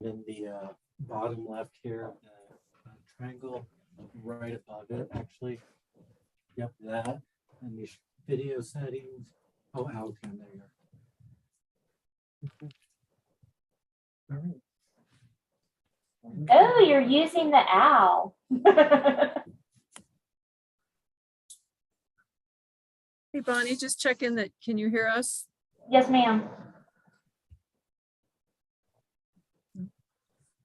in the bottom left here of the triangle, right above it, actually. Yep, that. And the video settings. Oh, Alcam, there you are. All right. Oh, you're using the owl. Hey, Bonnie, just check in that. Can you hear us? Yes, ma'am.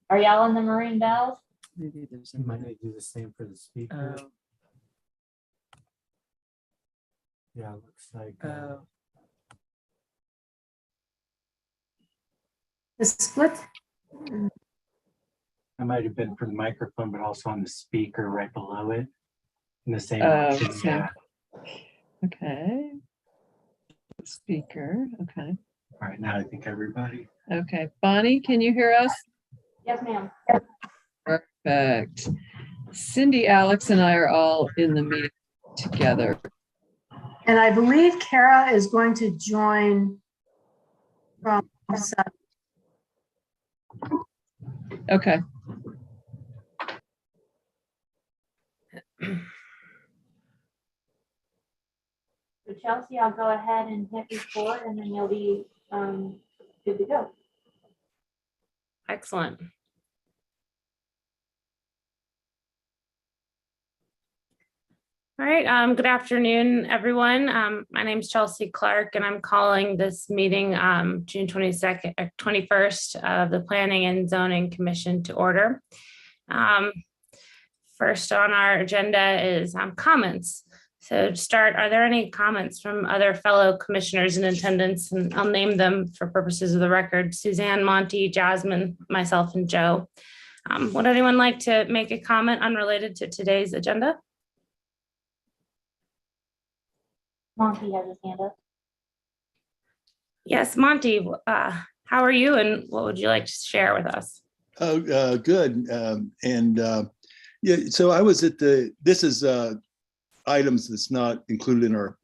Are y'all in the maroon bells? Maybe there's You might need to do the same for the speaker. Yeah, it looks like. The split. I might have been for the microphone, but also on the speaker right below it. In the same Oh, option. same. Yeah. Okay. Speaker. Okay. All right, now I think everybody. Okay. Bonnie, can you hear us? Yes, ma'am. Perfect. Cindy, Alex, and I are all in the meeting together. And I believe Kara is going to join from. Okay. So Chelsea, I'll go ahead and hit record and then you'll be good to go. Excellent. All right, good afternoon, everyone. My name is Chelsea Clark, and I'm calling this meeting June 22nd, 21st of the Planning and Zoning Commission to order. First on our agenda is comments. So to start, are there any comments from other fellow commissioners in attendance? And I'll name them for purposes of the record: Suzanne, Monty, Jasmine, myself, and Joe. Would anyone like to make a comment unrelated to today's agenda? Monty has his hand up. Yes, Monty, how are you and what would you like to share with us? Oh, good. Yeah, so I was at this is items that's not included in our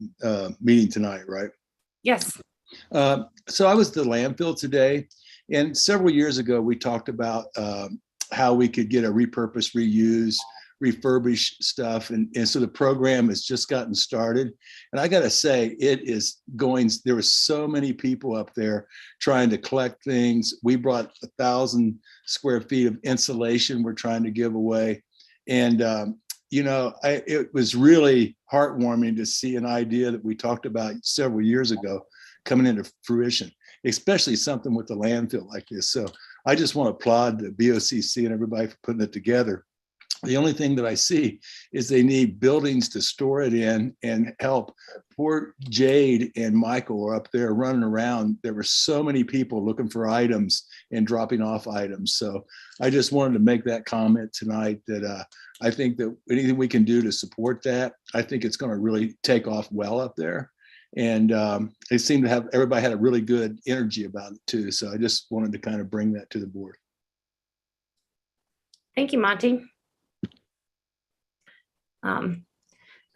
meeting tonight, right? Yes. So I was at the landfill today, and several years ago, we talked about how we could get a repurpose, reuse, refurbish stuff. And so the program has just gotten started. And I got to say, it is going, there were so many people up there trying to collect things. We brought 1,000 square feet of insulation we're trying to give away. And, you know, it was really heartwarming to see an idea that we talked about several years ago coming into fruition, especially something with the landfill like this. So I just want to applaud the BOCC and everybody for putting it together. The only thing that I see is they need buildings to store it in and help. Poor Jade and Michael are up there running around. There were so many people looking for items and dropping off items. So I just wanted to make that comment tonight that I think that anything we can do to support that, I think it's going to really take off well up there. And it seemed to have, everybody had a really good energy about it too. So I just wanted to kind of bring that to the board. Thank you, Monty.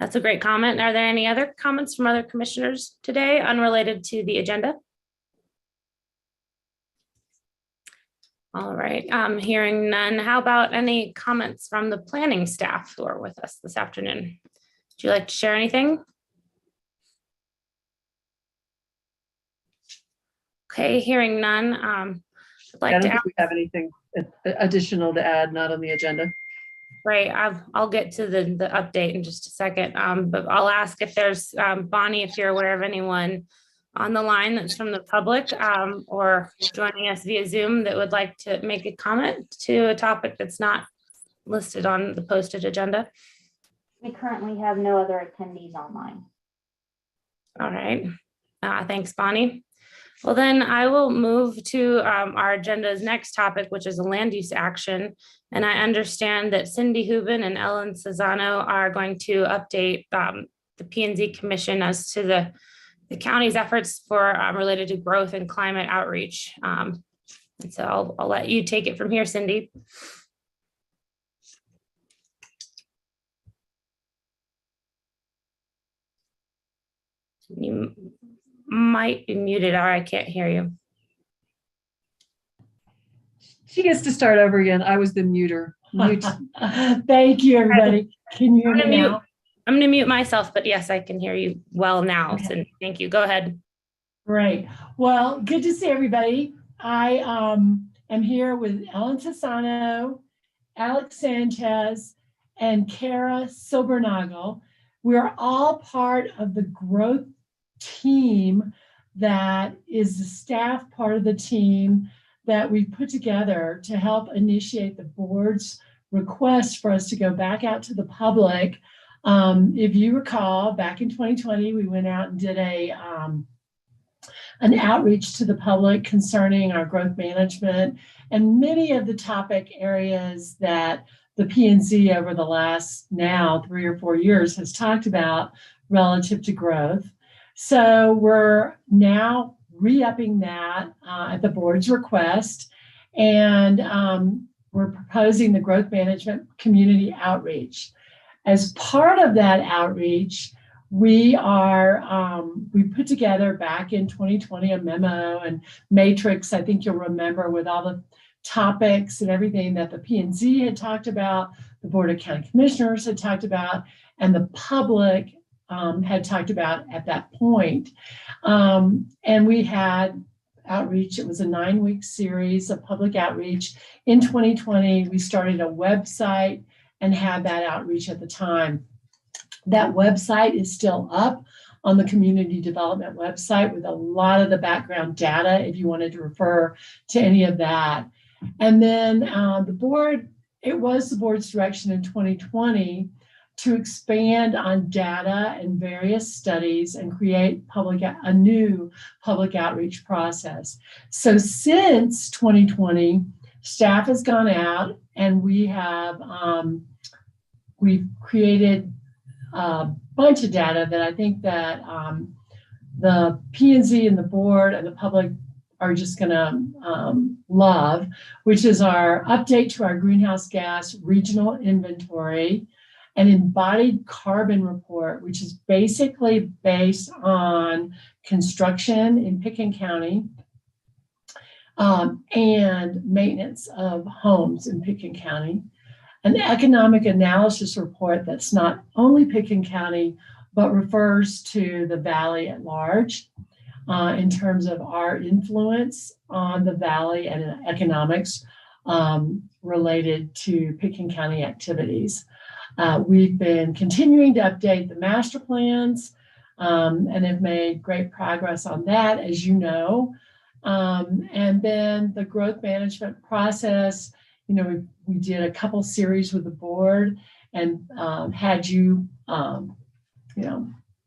That's a great comment. Are there any other comments from other commissioners today unrelated to the agenda? All right, hearing none. How about any comments from the planning staff who are with us this afternoon? Would you like to share anything? Okay, hearing none. I'd like I don't to think we have anything additional to add, not on the agenda. Right, I'll get to the update in just a second, but I'll ask if there's, Bonnie, if you're aware of anyone on the line that's from the public or joining us via Zoom that would like to make a comment to a topic that's not listed on the posted agenda. We currently have no other attendees online. All right, thanks, Bonnie. Well, then I will move to our agenda's next topic, which is a land use action. And I understand that Cindy Hubin and Ellen Cesano are going to update the P&Z Commission as to the county's efforts for related to growth and climate outreach. And so I'll let you take it from here, Cindy. You might be muted or I can't hear you. She gets to start over again. I was the muter. Mute. Thank you, everybody. Can you hear me now? I'm going to mute myself, but yes, I can hear you well now. Okay. So thank you. Go ahead. Great. Well, good to see everybody. I am here with Ellen Sassano, Alex Sanchez, and Kara Silbernagel. We're all part of the growth team that is the staff part of the team that we put together to help initiate the board's request for us to go back out to the public. If you recall, back in 2020, we went out and did an outreach to the public concerning our growth management and many of the topic areas that the P&Z over the last now 3 or 4 years has talked about relative to growth. So we're now re-upping that at the board's request, and we're proposing the growth management community outreach. As part of that outreach, we put together back in 2020 a memo and matrix, I think you'll remember, with all the topics and everything that the P&Z had talked about, the Board of County Commissioners had talked about, and the public had talked about at that point. And we had outreach. It was a 9-week series of public outreach. In 2020, we started a website and had that outreach at the time. That website is still up on the community development website with a lot of the background data if you wanted to refer to any of that. And then it was the board's direction in 2020 to expand on data and various studies and create a new public outreach process. So since 2020, staff has gone out and we've created a bunch of data that I think that the P&Z and the board and the public are just going to love, which is our update to our greenhouse gas regional inventory, an embodied carbon report, which is basically based on construction in Pickens County and maintenance of homes in Pickens County, an economic analysis report that's not only Pickens County, but refers to the valley at large in terms of our influence on the valley and economics related to Pickens County activities. We've been continuing to update the master plans and have made great progress on that, as you know. And then the growth management process, we did a couple series with the board and had you,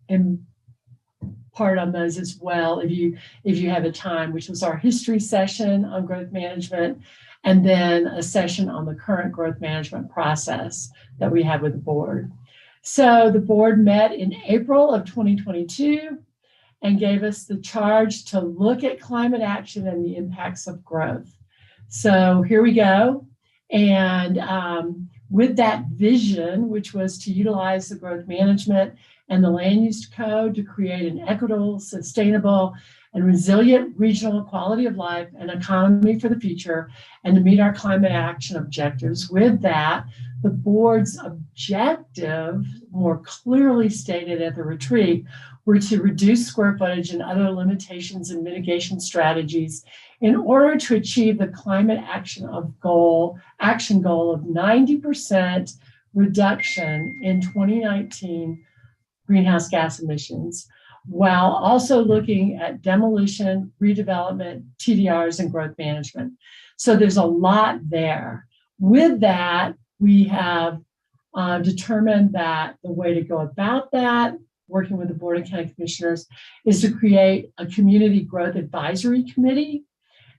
in part on those as well, if you have the time, which was our history session on growth management, and then a session on the current growth management process that we have with the board. So the board met in April of 2022 and gave us the charge to look at climate action and the impacts of growth. So here we go. And with that vision, which was to utilize the growth management and the land use code to create an equitable, sustainable, and resilient regional quality of life and economy for the future, and to meet our climate action objectives. With that, the board's objective, more clearly stated at the retreat, were to reduce square footage and other limitations and mitigation strategies in order to achieve the climate action goal of 90% reduction in 2019 greenhouse gas emissions, while also looking at demolition, redevelopment, TDRs, and growth management. So there's a lot there. With that, we have determined that the way to go about that, working with the Board of County Commissioners, is to create a community growth advisory committee.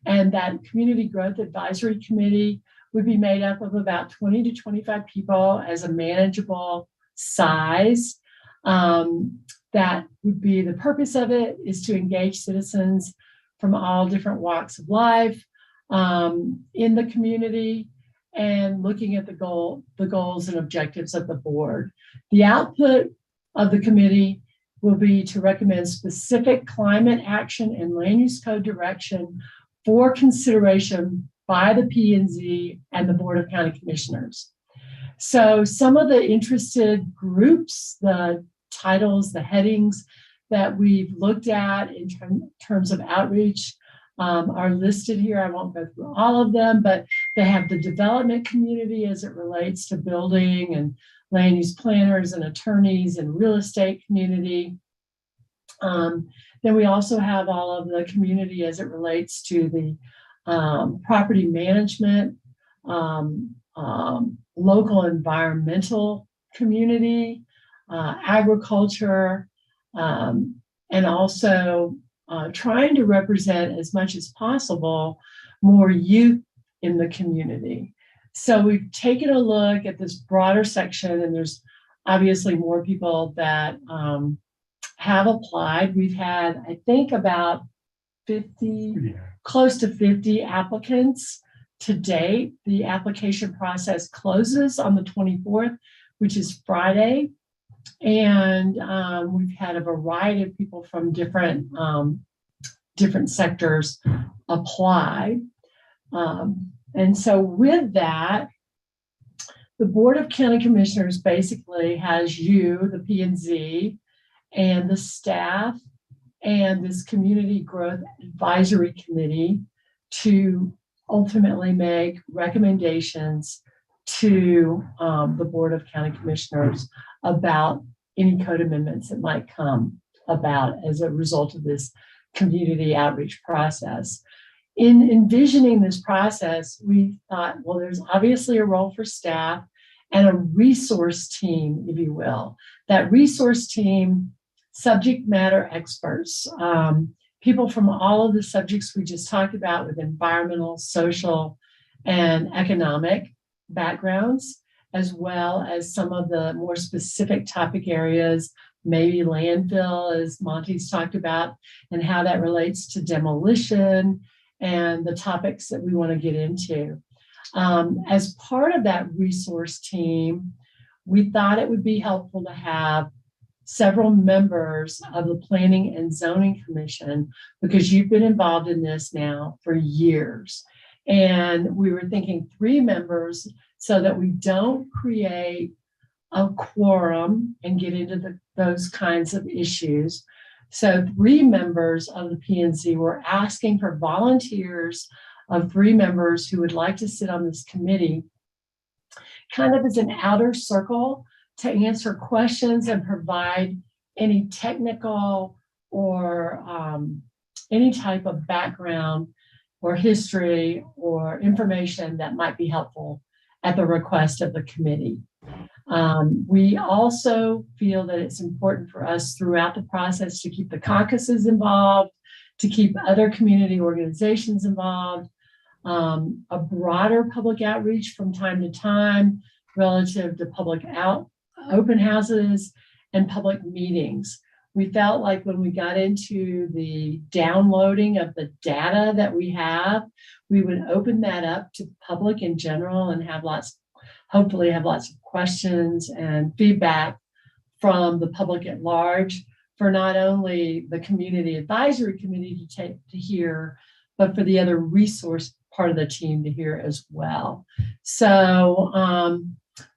And that community growth advisory committee would be made up of about 20 to 25 people as a manageable size. That would be the purpose of it, is to engage citizens from all different walks of life in the community and looking at the goals and objectives of the board. The output of the committee will be to recommend specific climate action and land use code direction for consideration by the P&Z and the Board of County Commissioners. So some of the interested groups, the titles, the headings that we've looked at in terms of outreach are listed here. I won't go through all of them, but they have the development community as it relates to building and land use planners and attorneys and real estate community. Then we also have all of the community as it relates to the property management, local environmental community, agriculture, and also trying to represent as much as possible more youth in the community. So we've taken a look at this broader section, and there's obviously more people that have applied. We've had, I think, about 50, close to 50 applicants to date. The application process closes on the 24th, which is Friday. And we've had a variety of people from different sectors apply. And so with that, the Board of County Commissioners basically has you, the P&Z, and the staff, and this Community Growth Advisory Committee to ultimately make recommendations to the Board of County Commissioners about any code amendments that might come about as a result of this community outreach process. In envisioning this process, we thought, well, there's obviously a role for staff and a resource team, if you will. That resource team, subject matter experts, people from all of the subjects we just talked about with environmental, social, and economic backgrounds, as well as some of the more specific topic areas, maybe landfill, as Monty's talked about, and how that relates to demolition and the topics that we want to get into. As part of that resource team, we thought it would be helpful to have several members of the Planning and Zoning Commission, because you've been involved in this now for years. And we were thinking 3 members so that we don't create a quorum and get into those kinds of issues. So 3 members of the P&Z were asking for volunteers of 3 members who would like to sit on this committee, kind of as an outer circle to answer questions and provide any technical or any type of background or history or information that might be helpful at the request of the committee. We also feel that it's important for us throughout the process to keep the caucuses involved, to keep other community organizations involved, a broader public outreach from time to time relative to public open houses and public meetings. We felt like when we got into the downloading of the data that we have, we would open that up to the public in general and hopefully have lots of questions and feedback from the public at large, for not only the Community Advisory Committee to hear, but for the other resource part of the team to hear as well. So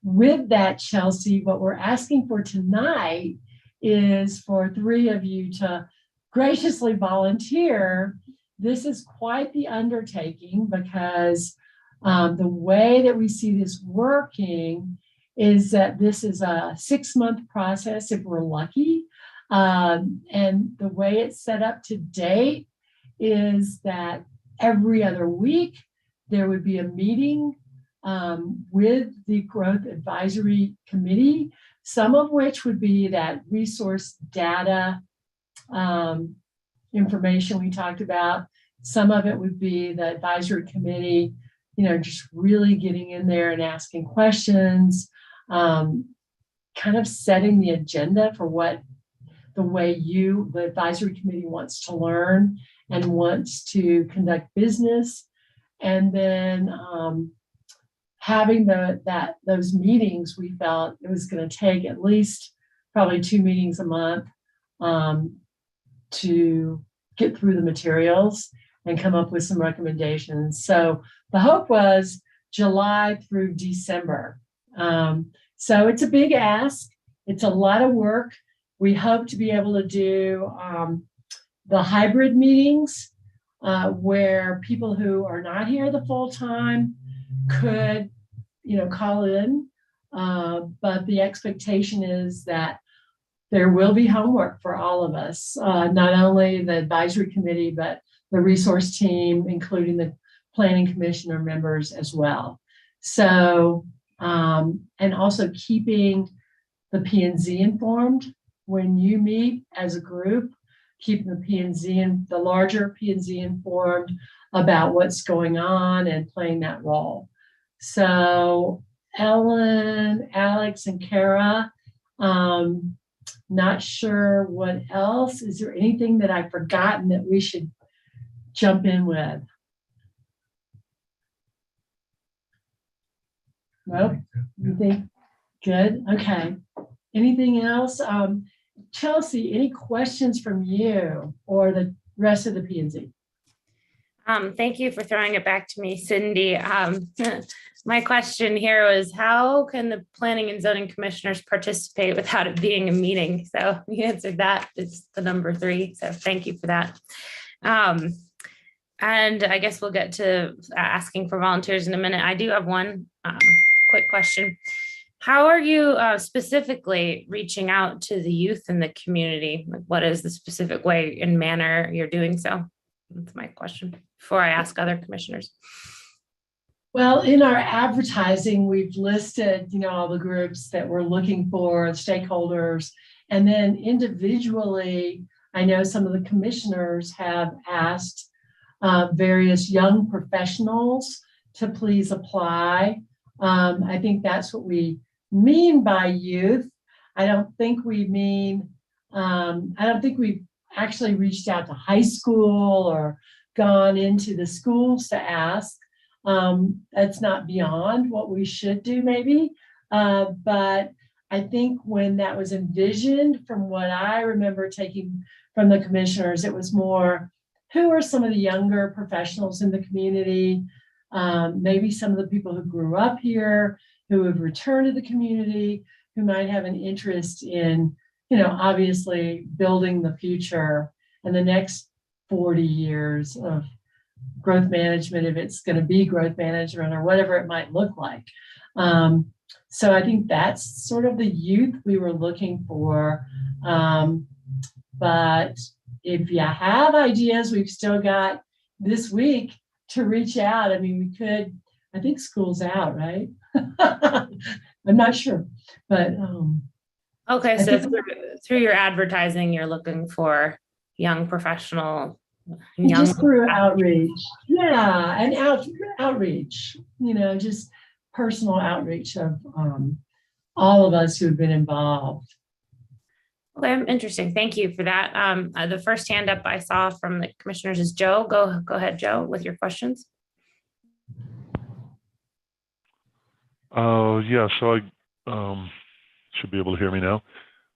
with that, Chelsea, what we're asking for tonight is for 3 of you to graciously volunteer. This is quite the undertaking, because the way that we see this working is that this is a 6-month process if we're lucky. And the way it's set up to date is that every other week there would be a meeting with the Growth Advisory Committee, some of which would be that resource data information we talked about. Some of it would be the advisory committee, just really getting in there and asking questions, kind of setting the agenda for what the way the advisory committee wants to learn and wants to conduct business. And then having those meetings, we felt it was going to take at least probably 2 meetings a month to get through the materials. and come up with some recommendations. So the hope was July through December. So it's a big ask. It's a lot of work. We hope to be able to do the hybrid meetings where people who are not here the full time could, call in. But the expectation is that there will be homework for all of us, not only the advisory committee, but the resource team, including the planning commissioner members as well. So, and also keeping the P&Z informed when you meet as a group, keeping the P&Z and the larger P&Z informed about what's going on and playing that role. So Ellen, Alex, and Kara, not sure what else. Is there anything that I've forgotten that we should jump in with? Nope. You think? Good. Okay. Anything else? Chelsea, any questions from you or the rest of the P&Z? Thank you for throwing it back to me, Cindy. My question here was, how can the planning and zoning commissioners participate without it being a meeting? So you answered that. It's the number 3. So thank you for that. And I guess we'll get to asking for volunteers in a minute. I do have one quick question. How are you specifically reaching out to the youth in the community? Like, what is the specific way and manner you're doing so? That's my question before I ask other commissioners. Well, in our advertising, we've listed, all the groups that we're looking for, stakeholders, and then individually, I know some of the commissioners have asked various young professionals to please apply. I think that's what we mean by youth. I don't think we've actually reached out to high school or gone into the schools to ask. That's not beyond what we should do maybe. But I think when that was envisioned, from what I remember taking from the commissioners, it was more, who are some of the younger professionals in the community? Maybe some of the people who grew up here, who have returned to the community, who might have an interest in, obviously building the future and the next 40 years of growth management, if it's going to be growth management or whatever it might look like. So I think that's sort of the youth we were looking for. But if you have ideas, we've still got this week to reach out. I mean, we could, I think school's out, right? I'm not sure, but. Okay, so through your advertising, you're looking for young professional. Just through outreach. Yeah, and outreach, just personal outreach of all of us who have been involved. Okay, interesting. Thank you for that. The first hand up I saw from the commissioners is Joe. Go ahead, Joe, with your questions. Yeah, so I should be able to hear me now.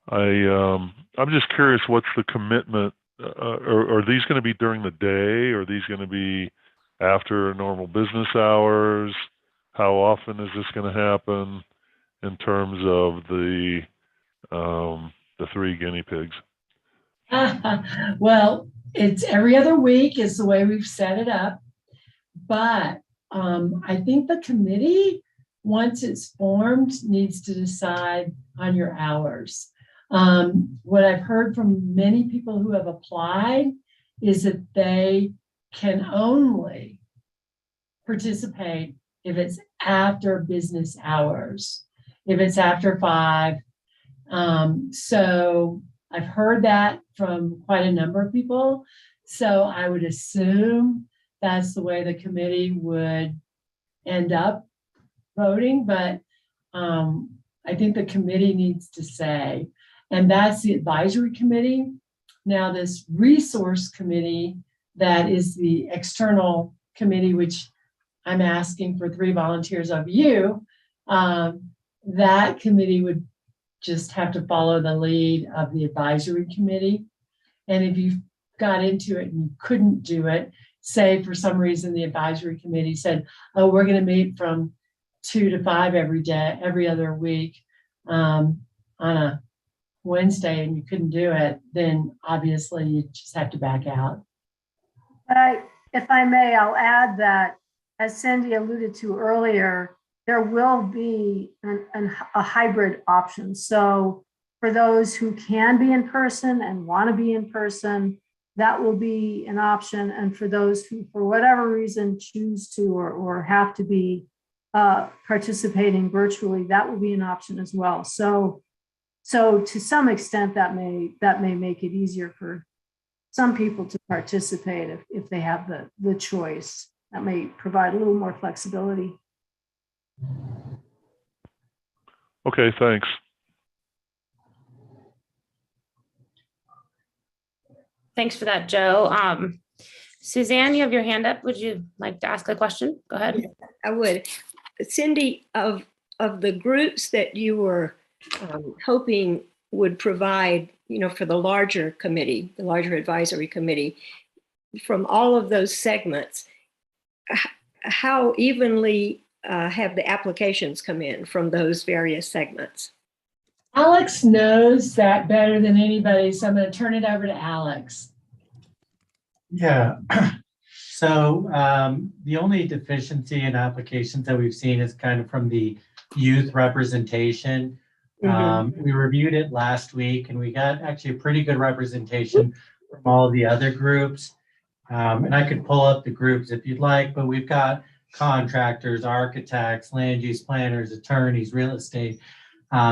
I'm just curious, what's the commitment? Are these going to be during the day? Are these going to be after normal business hours? How often is this going to happen in terms of the 3 guinea pigs? Well, it's every other week is the way we've set it up. But I think the committee, once it's formed, needs to decide on your hours. What I've heard from many people who have applied is that they can only participate if it's after business hours, if it's after 5. So I've heard that from quite a number of people. So I would assume that's the way the committee would end up voting, but I think the committee needs to say, and that's the advisory committee. Now this resource committee, that is the external committee, which I'm asking for 3 volunteers of you, that committee would just have to follow the lead of the advisory committee. And if you got into it and you couldn't do it, say for some reason the advisory committee said, oh, we're going to meet from 2 to 5 every day, every other week on a Wednesday, and you couldn't do it, then obviously you just have to back out. If I may, I'll add that, as Cindy alluded to earlier, there will be a hybrid option. So for those who can be in person and want to be in person, that will be an option. And for those who, for whatever reason, choose to or have to be participating virtually, that will be an option as well. So to some extent, that may make it easier for some people to participate if they have the choice. That may provide a little more flexibility. Okay, thanks. Thanks for that, Joe. Suzanne, you have your hand up. Would you like to ask a question? Go ahead. I would. Cindy, of the groups that you were hoping would provide, for the larger committee, the larger advisory committee, from all of those segments, how evenly have the applications come in from those various segments? Alex knows that better than anybody, so I'm going to turn it over to Alex. Yeah. So the only deficiency in applications that we've seen is kind of from the youth representation. We reviewed it last week and we got actually a pretty good representation from all the other groups. And I could pull up the groups if you'd like, but we've got contractors, architects, land use planners, attorneys, real estate,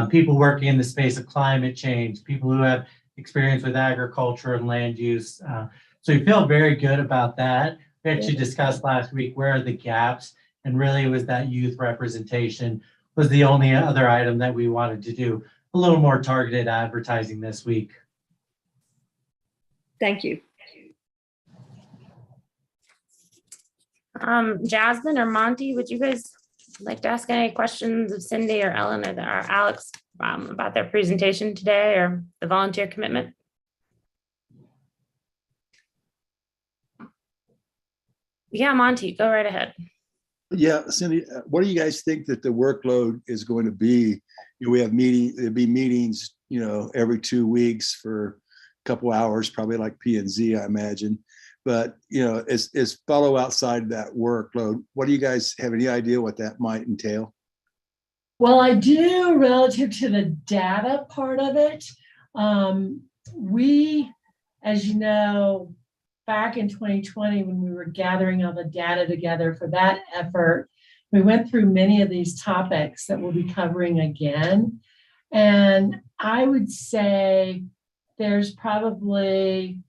people working in the space of climate change, people who have experience with agriculture and land use. So we feel very good about that. We actually discussed last week where are the gaps, and really it was that youth representation was the only other item that we wanted to do a little more targeted advertising this week. Thank you. Jasmine or Monty, would you guys like to ask any questions of Cindy or Ellen or Alex about their presentation today or the volunteer commitment? Yeah, Monty, go right ahead. Yeah, Cindy, what do you guys think that the workload is going to be? We have there'll be meetings, every 2 weeks for a couple hours, probably like P&Z, I imagine. But, as follow outside that workload, what do you guys have any idea what that might entail? Well, I do relative to the data part of it. We, as you know, back in 2020, when we were gathering all the data together for that effort, we went through many of these topics that we'll be covering again. And I would say there's probably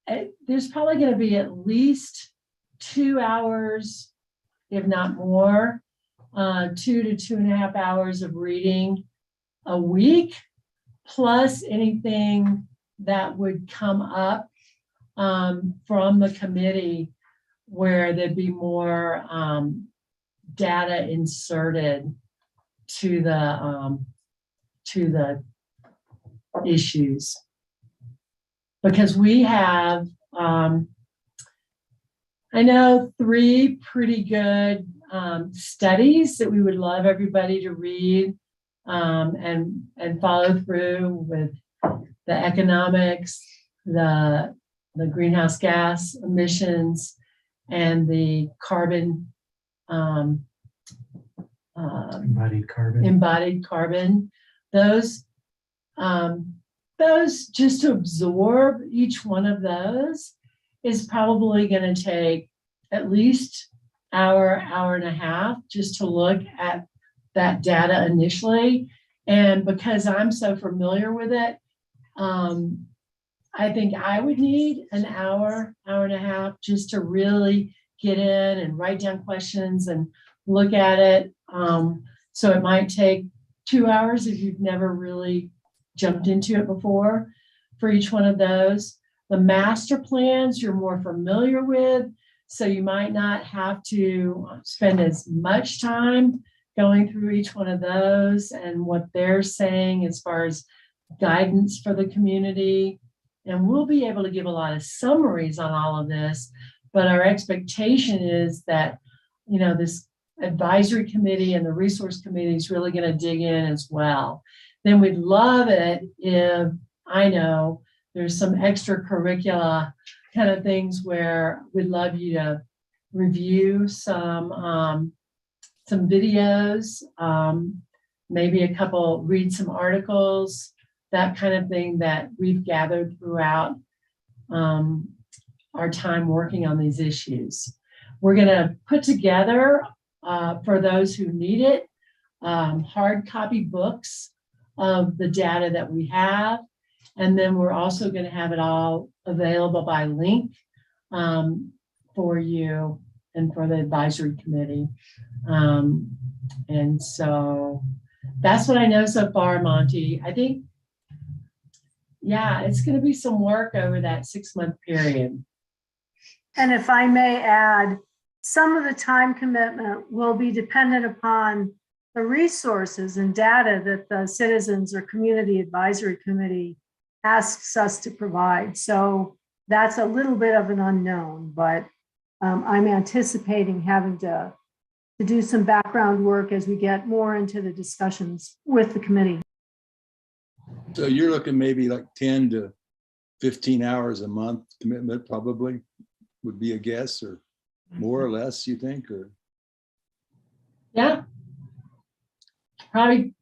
going to be at least 2 hours, if not more, 2 to 2.5 hours of reading a week, plus anything that would come up from the committee where there'd be more data inserted to the issues. Because we have, I know 3 pretty good studies that we would love everybody to read and follow through with the economics, the greenhouse gas emissions, and the carbon embodied carbon. Those just to absorb each one of those is probably going to take at least hour and a half just to look at that data initially. And because I'm so familiar with it, I think I would need an hour and a half just to really get in and write down questions and look at it. So it might take 2 hours if you've never really jumped into it before for each one of those. The master plans you're more familiar with, so you might not have to spend as much time going through each one of those and what they're saying as far as guidance for the community. And we'll be able to give a lot of summaries on all of this, but our expectation is that, this advisory committee and the resource committee is really going to dig in as well. Then we'd love it if, I know there's some extracurricular kind of things where we'd love you to review some videos, maybe read some articles, that kind of thing that we've gathered throughout our time working on these issues. We're going to put together, for those who need it, hard copy books of the data that we have. And then we're also going to have it all available by link for you and for the advisory committee. And so that's what I know so far, Monty. I think, yeah, it's going to be some work over that 6-month period. And if I may add, some of the time commitment will be dependent upon the resources and data that the Citizens or Community Advisory Committee asks us to provide. So that's a little bit of an unknown, but I'm anticipating having to do some background work as we get more into the discussions with the committee. So you're looking maybe like 10 to 15 hours a month commitment, probably would be a guess, or more or less, you think? Or yeah, probably,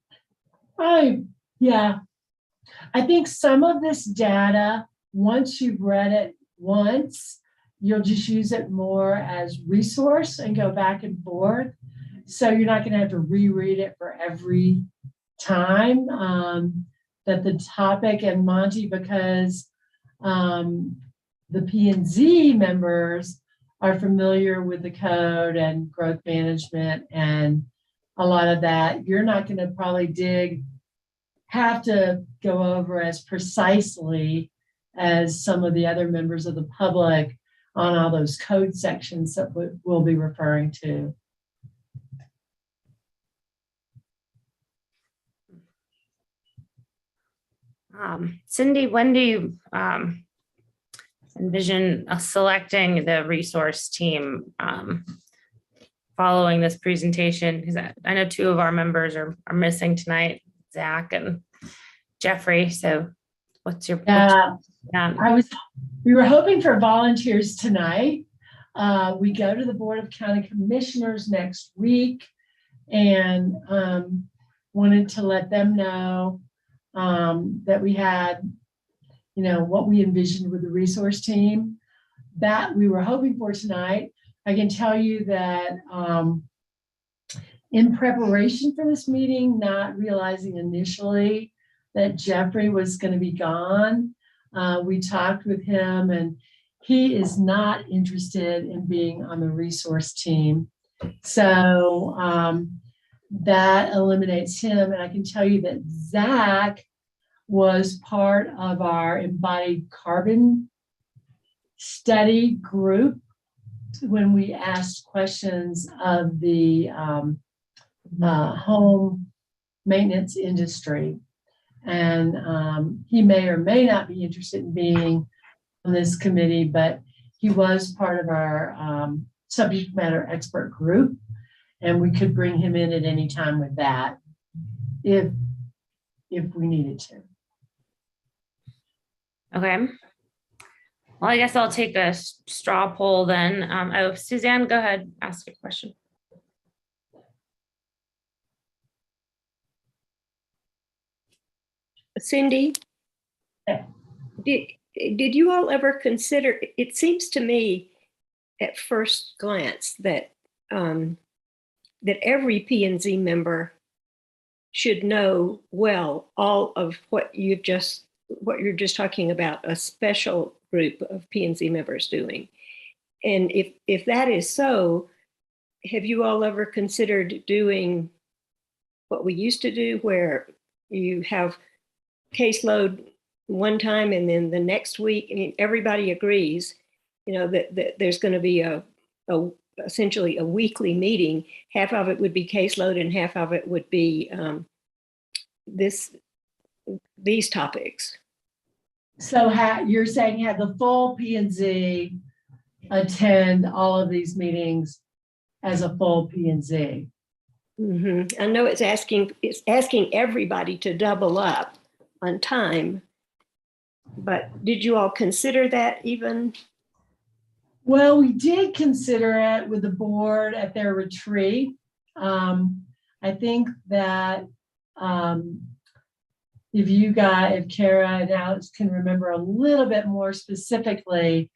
yeah. I think some of this data, once you've read it once, you'll just use it more as resource and go back and forth. So you're not going to have to reread it for every time that the topic, and Monty, because the P&Z members are familiar with the code and growth management and a lot of that, you're not going to probably have to go over as precisely as some of the other members of the public on all those code sections that we'll be referring to. Cindy, when do you envision selecting the resource team following this presentation? Because I know 2 of our members are missing tonight, Zach and Jeffrey. So what's your we were hoping for volunteers tonight. We go to the Board of County Commissioners next week, and wanted to let them know that we had, what we envisioned with the resource team that we were hoping for tonight. I can tell you that in preparation for this meeting, not realizing initially that Jeffrey was going to be gone, we talked with him, and he is not interested in being on the resource team. So that eliminates him. And I can tell you that Zach was part of our embodied carbon study group when we asked questions of the home maintenance industry. And he may or may not be interested in being on this committee, but he was part of our subject matter expert group, and we could bring him in at any time with that if we needed to. Okay. Well, I guess I'll take a straw poll then. Suzanne, go ahead, ask a question. Cindy, did you all ever consider, it seems to me at first glance that that every P&Z member should know well all of what you're just talking about, a special group of P&Z members doing. And if that is so, have you all ever considered doing what we used to do, where you have caseload one time and then the next week, I mean, everybody agrees, that there's going to be essentially a weekly meeting. Half of it would be caseload and half of it would be these topics. So you're saying have the full P and Z attend all of these meetings as a full P and Z. I know it's asking everybody to double up on time, but did you all consider that even? Well, we did consider it with the board at their retreat. I think that if Kara and Alex can remember a little bit more specifically,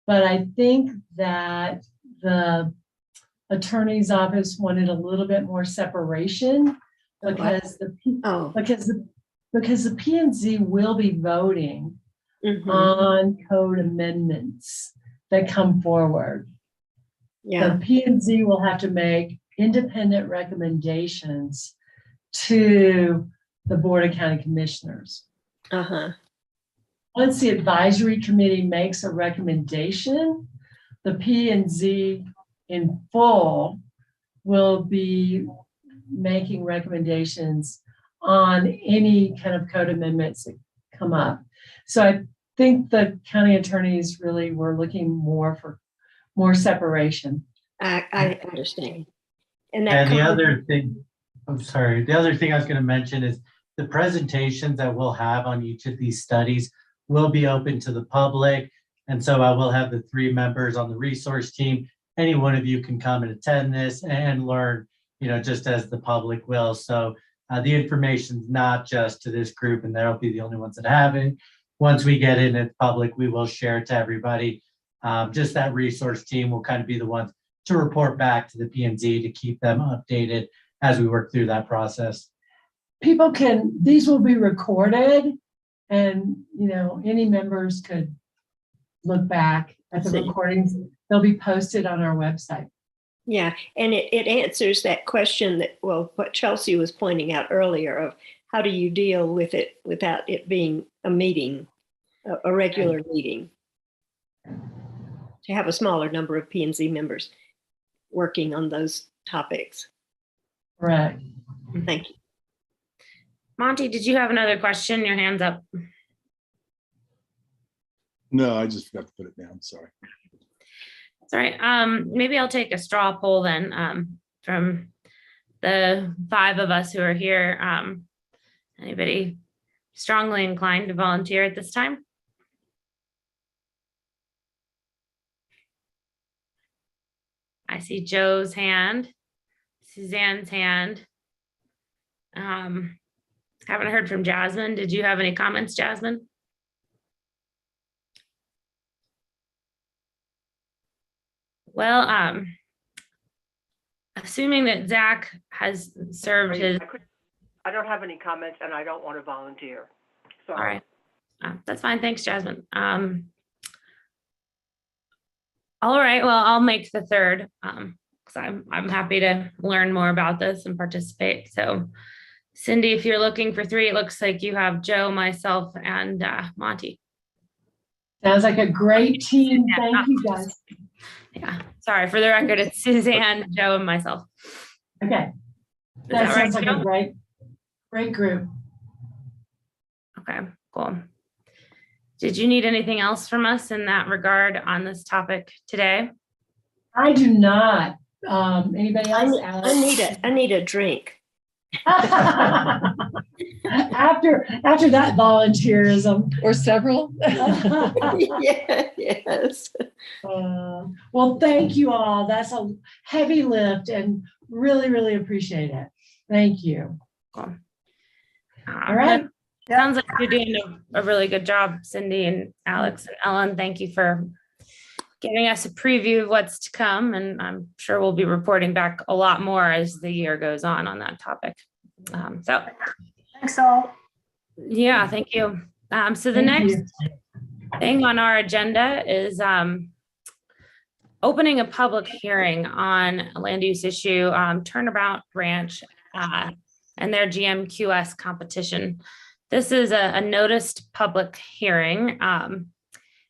but I think that the attorney's office wanted a little bit more separation because because the P and Z will be voting on code amendments that come forward. Yeah. The P and Z will have to make independent recommendations to the Board of County Commissioners. Once the advisory committee makes a recommendation, the P and Z in full will be making recommendations on any kind of code amendments that come up. So I think the county attorneys really were looking more for more separation. I understand. And the other thing, I'm sorry, the other thing I was going to mention is the presentations that we'll have on each of these studies will be open to the public. And so I will have the 3 members on the resource team. Any one of you can come and attend this and learn, just as the public will. So the information's not just to this group and they'll be the only ones that have it. Once we get in at public, we will share it to everybody. Just that resource team will kind of be the ones to report back to the P&Z to keep them updated as we work through that process. These will be recorded and, any members could look back at the recordings. They'll be posted on our website. Yeah, and it answers that question what Chelsea was pointing out earlier of how do you deal with it without it being a meeting, a regular meeting, to have a smaller number of P&Z members working on those topics. Right. Thank you. Monty, did you have another question? Your hand's up. No, I just forgot to put it down. Sorry. That's all right. Maybe I'll take a straw poll then from the 5 of us who are here. Anybody strongly inclined to volunteer at this time? I see Joe's hand, Suzanne's hand. Haven't heard from Jasmine. Did you have any comments, Jasmine? Well, assuming that Zach has served his. I don't have any comments and I don't want to volunteer. Sorry. All right. That's fine. Thanks, Jasmine. All right. Well, I'll make the 3rd because I'm happy to learn more about this and participate. So Cindy, if you're looking for 3, it looks like you have Joe, myself, and Monty. Sounds like a great team. Thank you, guys. Yeah. Sorry, for the record, it's Suzanne, Joe, and myself. Okay. That sounds right, like Joe? a great group. Okay, cool. Did you need anything else from us in that regard on this topic today? I do not. Anybody else? I need a drink. after that volunteerism Or several? Yeah, yes. Well, thank you all. That's a heavy lift and really appreciate it. Thank you. Cool. All right. Sounds like you're doing a really good job, Cindy and Alex and Ellen. Thank you for giving us a preview of what's to come. And I'm sure we'll be reporting back a lot more as the year goes on that topic. Thanks all. Yeah, thank you. So the next thing on our agenda is opening a public hearing on a land use issue, Turnabout Ranch and their GMQS competition. This is a noticed public hearing, and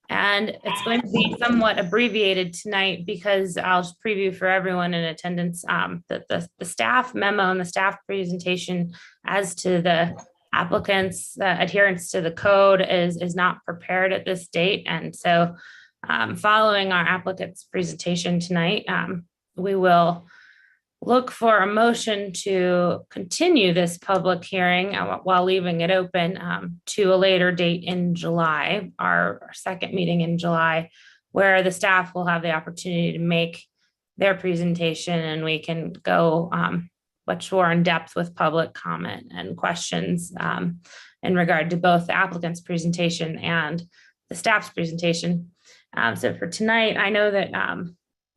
it's going to be somewhat abbreviated tonight because I'll just preview for everyone in attendance that the staff memo and the staff presentation as to the applicants' adherence to the code is not prepared at this date. And so following our applicant's presentation tonight, we will look for a motion to continue this public hearing while leaving it open to a later date in July, our second meeting in July, where the staff will have the opportunity to make their presentation and we can go much more in depth with public comment and questions in regard to both the applicant's presentation and the staff's presentation. So for tonight, I know that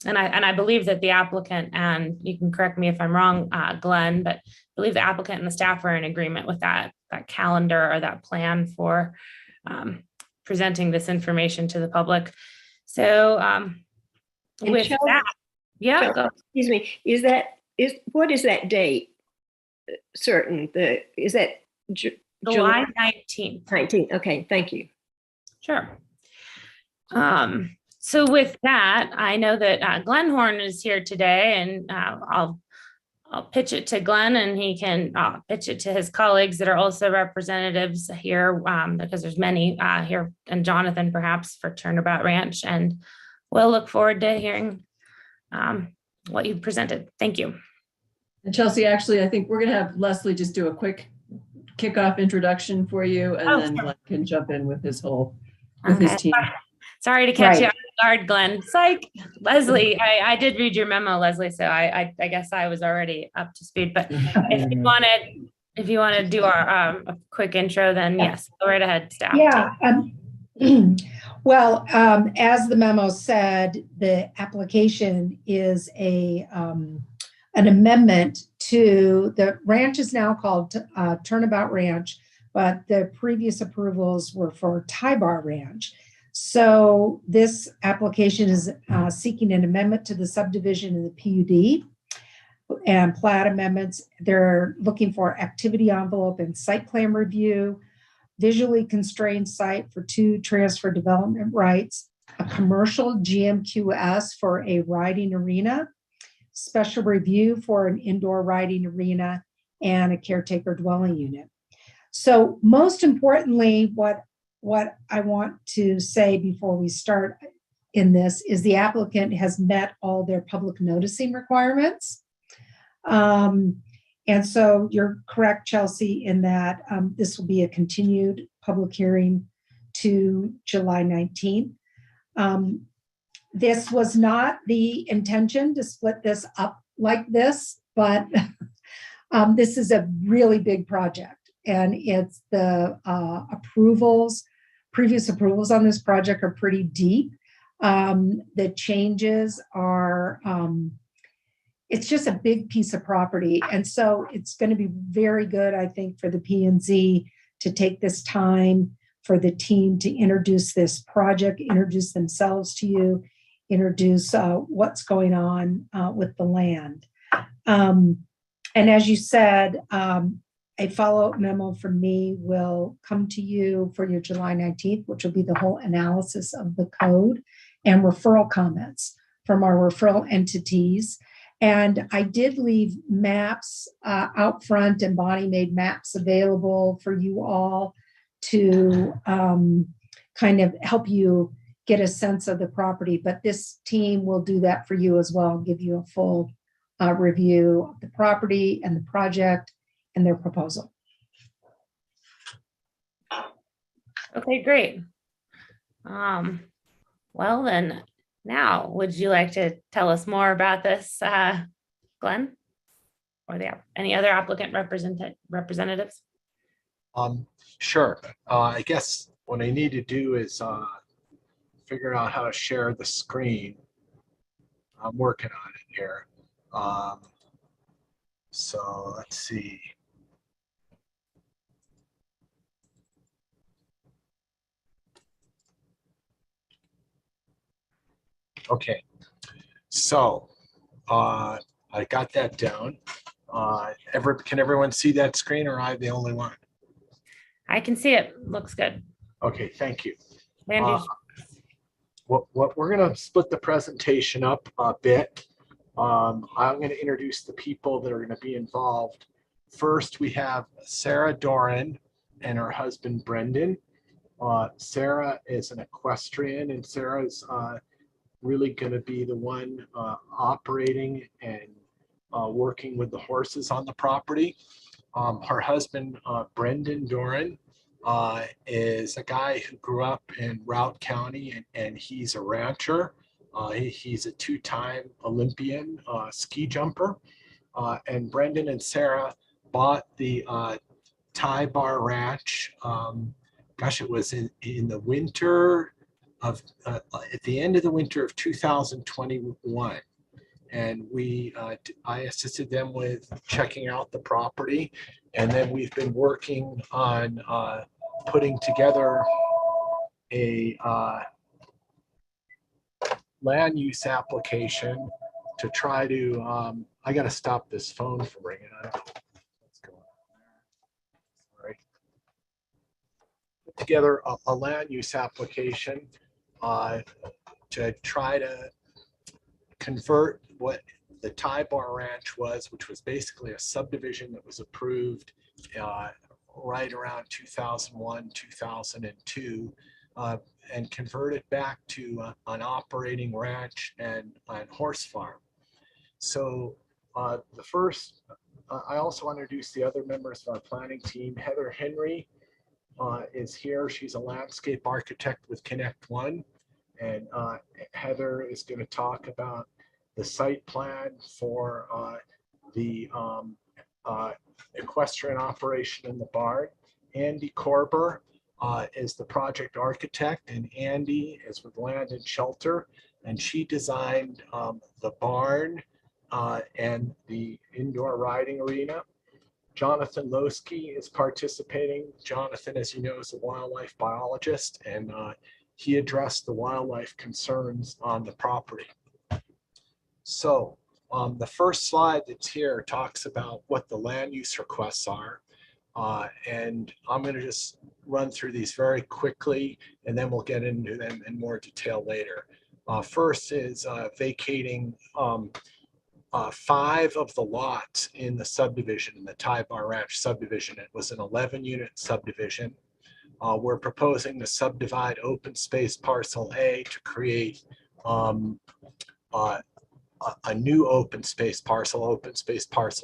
and I believe that the applicant, and you can correct me if I'm wrong, Glenn, but I believe the applicant and the staff are in agreement with that calendar or that plan for presenting this information to the public. So with Chelsea- that, yeah, go. Excuse me, what is that date? Certain, is that July 19th. 19th? Okay, thank you. Sure. So with that, I know that Glenn Horn is here today, and I'll pitch it to Glenn, and he can pitch it to his colleagues that are also representatives here, because there's many here, and Jonathan perhaps for Turnabout Ranch, and we'll look forward to hearing what you presented. Thank you. And Chelsea, actually, I think we're going to have Leslie just do a quick kickoff introduction for you, and then sure. Glenn can jump in with his team. Sorry to catch you Right. off guard, Glenn. Psych. Leslie, I did read your memo, Leslie, so I guess I was already up to speed. But if you want to do our a quick intro, then yes, go right ahead, staff. Yeah. Well, as the memo said, the application is an amendment to the ranch is now called Turnabout Ranch, but the previous approvals were for Tybar Ranch. So this application is seeking an amendment to the subdivision in the PUD and plat amendments. They're looking for activity envelope and site plan review, visually constrained site for 2 transfer development rights, a commercial GMQS for a riding arena, special review for an indoor riding arena, and a caretaker dwelling unit. So most importantly, what I want to say before we start in this is the applicant has met all their public noticing requirements. And so you're correct, Chelsea, in that this will be a continued public hearing to July 19th. This was not the intention to split this up like this, but this is a really big project. And it's the previous approvals on this project are pretty deep. The changes are, it's just a big piece of property. And so it's going to be very good, I think, for the P&Z to take this time for the team to introduce this project, introduce themselves to you, introduce what's going on with the land. And as you said, a follow-up memo from me will come to you for your July 19th, which will be the whole analysis of the code and referral comments from our referral entities. And I did leave maps out front, and Bonnie made maps available for you all to kind of help you get a sense of the property. But this team will do that for you as well, give you a full review of the property and the project and their proposal. Okay, great. Well then, now would you like to tell us more about this, Glenn? Or any other applicant representatives? Sure. I guess what I need to do is figure out how to share the screen. I'm working on it here. So let's see. Okay, so I got that down. Can everyone see that screen, or am I the only one? I can see it. Looks good. Okay, thank you. Land use. What we're going to split the presentation up a bit. I'm going to introduce the people that are going to be involved. First, we have Sarah Doran, and her husband, Brendan. Sarah is an equestrian, and Sarah's really going to be the one operating and working with the horses on the property. Her husband, Brendan Doran, is a guy who grew up in Routt County, and he's a rancher. He's a two-time Olympian ski jumper. And Brendan and Sarah bought the Tie Bar Ranch. Gosh, it was in the winter of, at the end of the winter of 2021. And I assisted them with checking out the property. And then we've been working on putting together a land use application to try to, I got to stop this phone from ringing. I don't know what's going on there. Sorry. Put together a land use application to try to convert what the Tie Bar Ranch was, which was basically a subdivision that was approved right around 2001, 2002, and convert it back to an operating ranch and horse farm. So the first, I also want to introduce the other members of our planning team. Heather Henry is here. She's a landscape architect with Connect One. And Heather is going to talk about the site plan for the equestrian operation in the barn. Andy Korber is the project architect, and Andy is with Land and Shelter, and she designed the barn and the indoor riding arena. Jonathan Losky is participating. Jonathan, as you know, is a wildlife biologist, and he addressed the wildlife concerns on the property. So the first slide that's here talks about what the land use requests are. And I'm going to just run through these very quickly, and then we'll get into them in more detail later. First is vacating 5 of the lots in the subdivision, in the Tie Bar Ranch subdivision. It was an 11-unit subdivision. We're proposing to subdivide open space parcel A to create a new open space parcel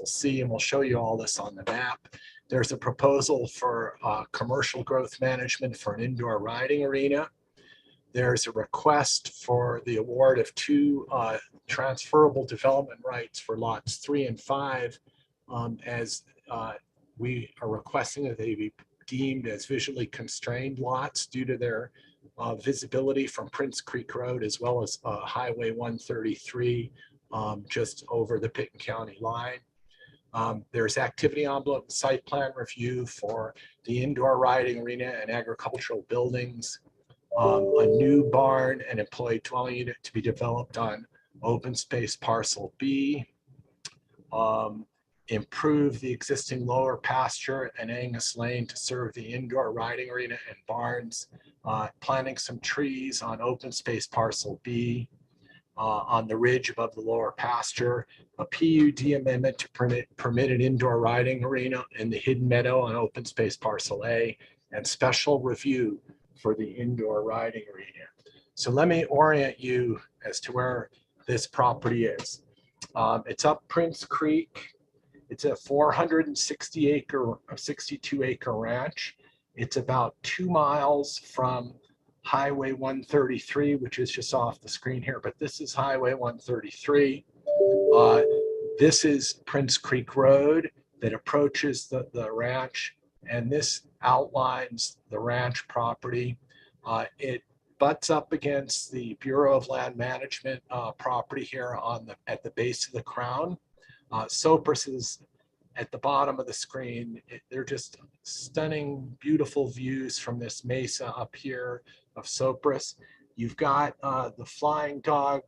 C, and we'll show you all this on the map. There's a proposal for commercial growth management for an indoor riding arena. There's a request for the award of 2 transferable development rights for lots 3 and 5, as we are requesting that they be deemed as visually constrained lots due to their visibility from Prince Creek Road, as well as Highway 133 just over the Pitt County line. There's activity envelope site plan review for the indoor riding arena and agricultural buildings. A new barn and employee dwelling unit to be developed on open space parcel B. Improve the existing lower pasture and Angus Lane to serve the indoor riding arena and barns. Planting some trees on open space parcel B on the ridge above the lower pasture. A PUD amendment to permit an indoor riding arena in the hidden meadow on open space parcel A, and special review for the indoor riding arena. So let me orient you as to where this property is. It's up Prince Creek. It's a 62 acre ranch. It's about 2 miles from Highway 133, which is just off the screen here, but this is Highway 133. This is Prince Creek Road that approaches the ranch, and this outlines the ranch property. It butts up against the Bureau of Land Management property here at the base of the crown. Cypress is at the bottom of the screen. They're just stunning, beautiful views from this mesa up here of Cypress. You've got the Flying Dog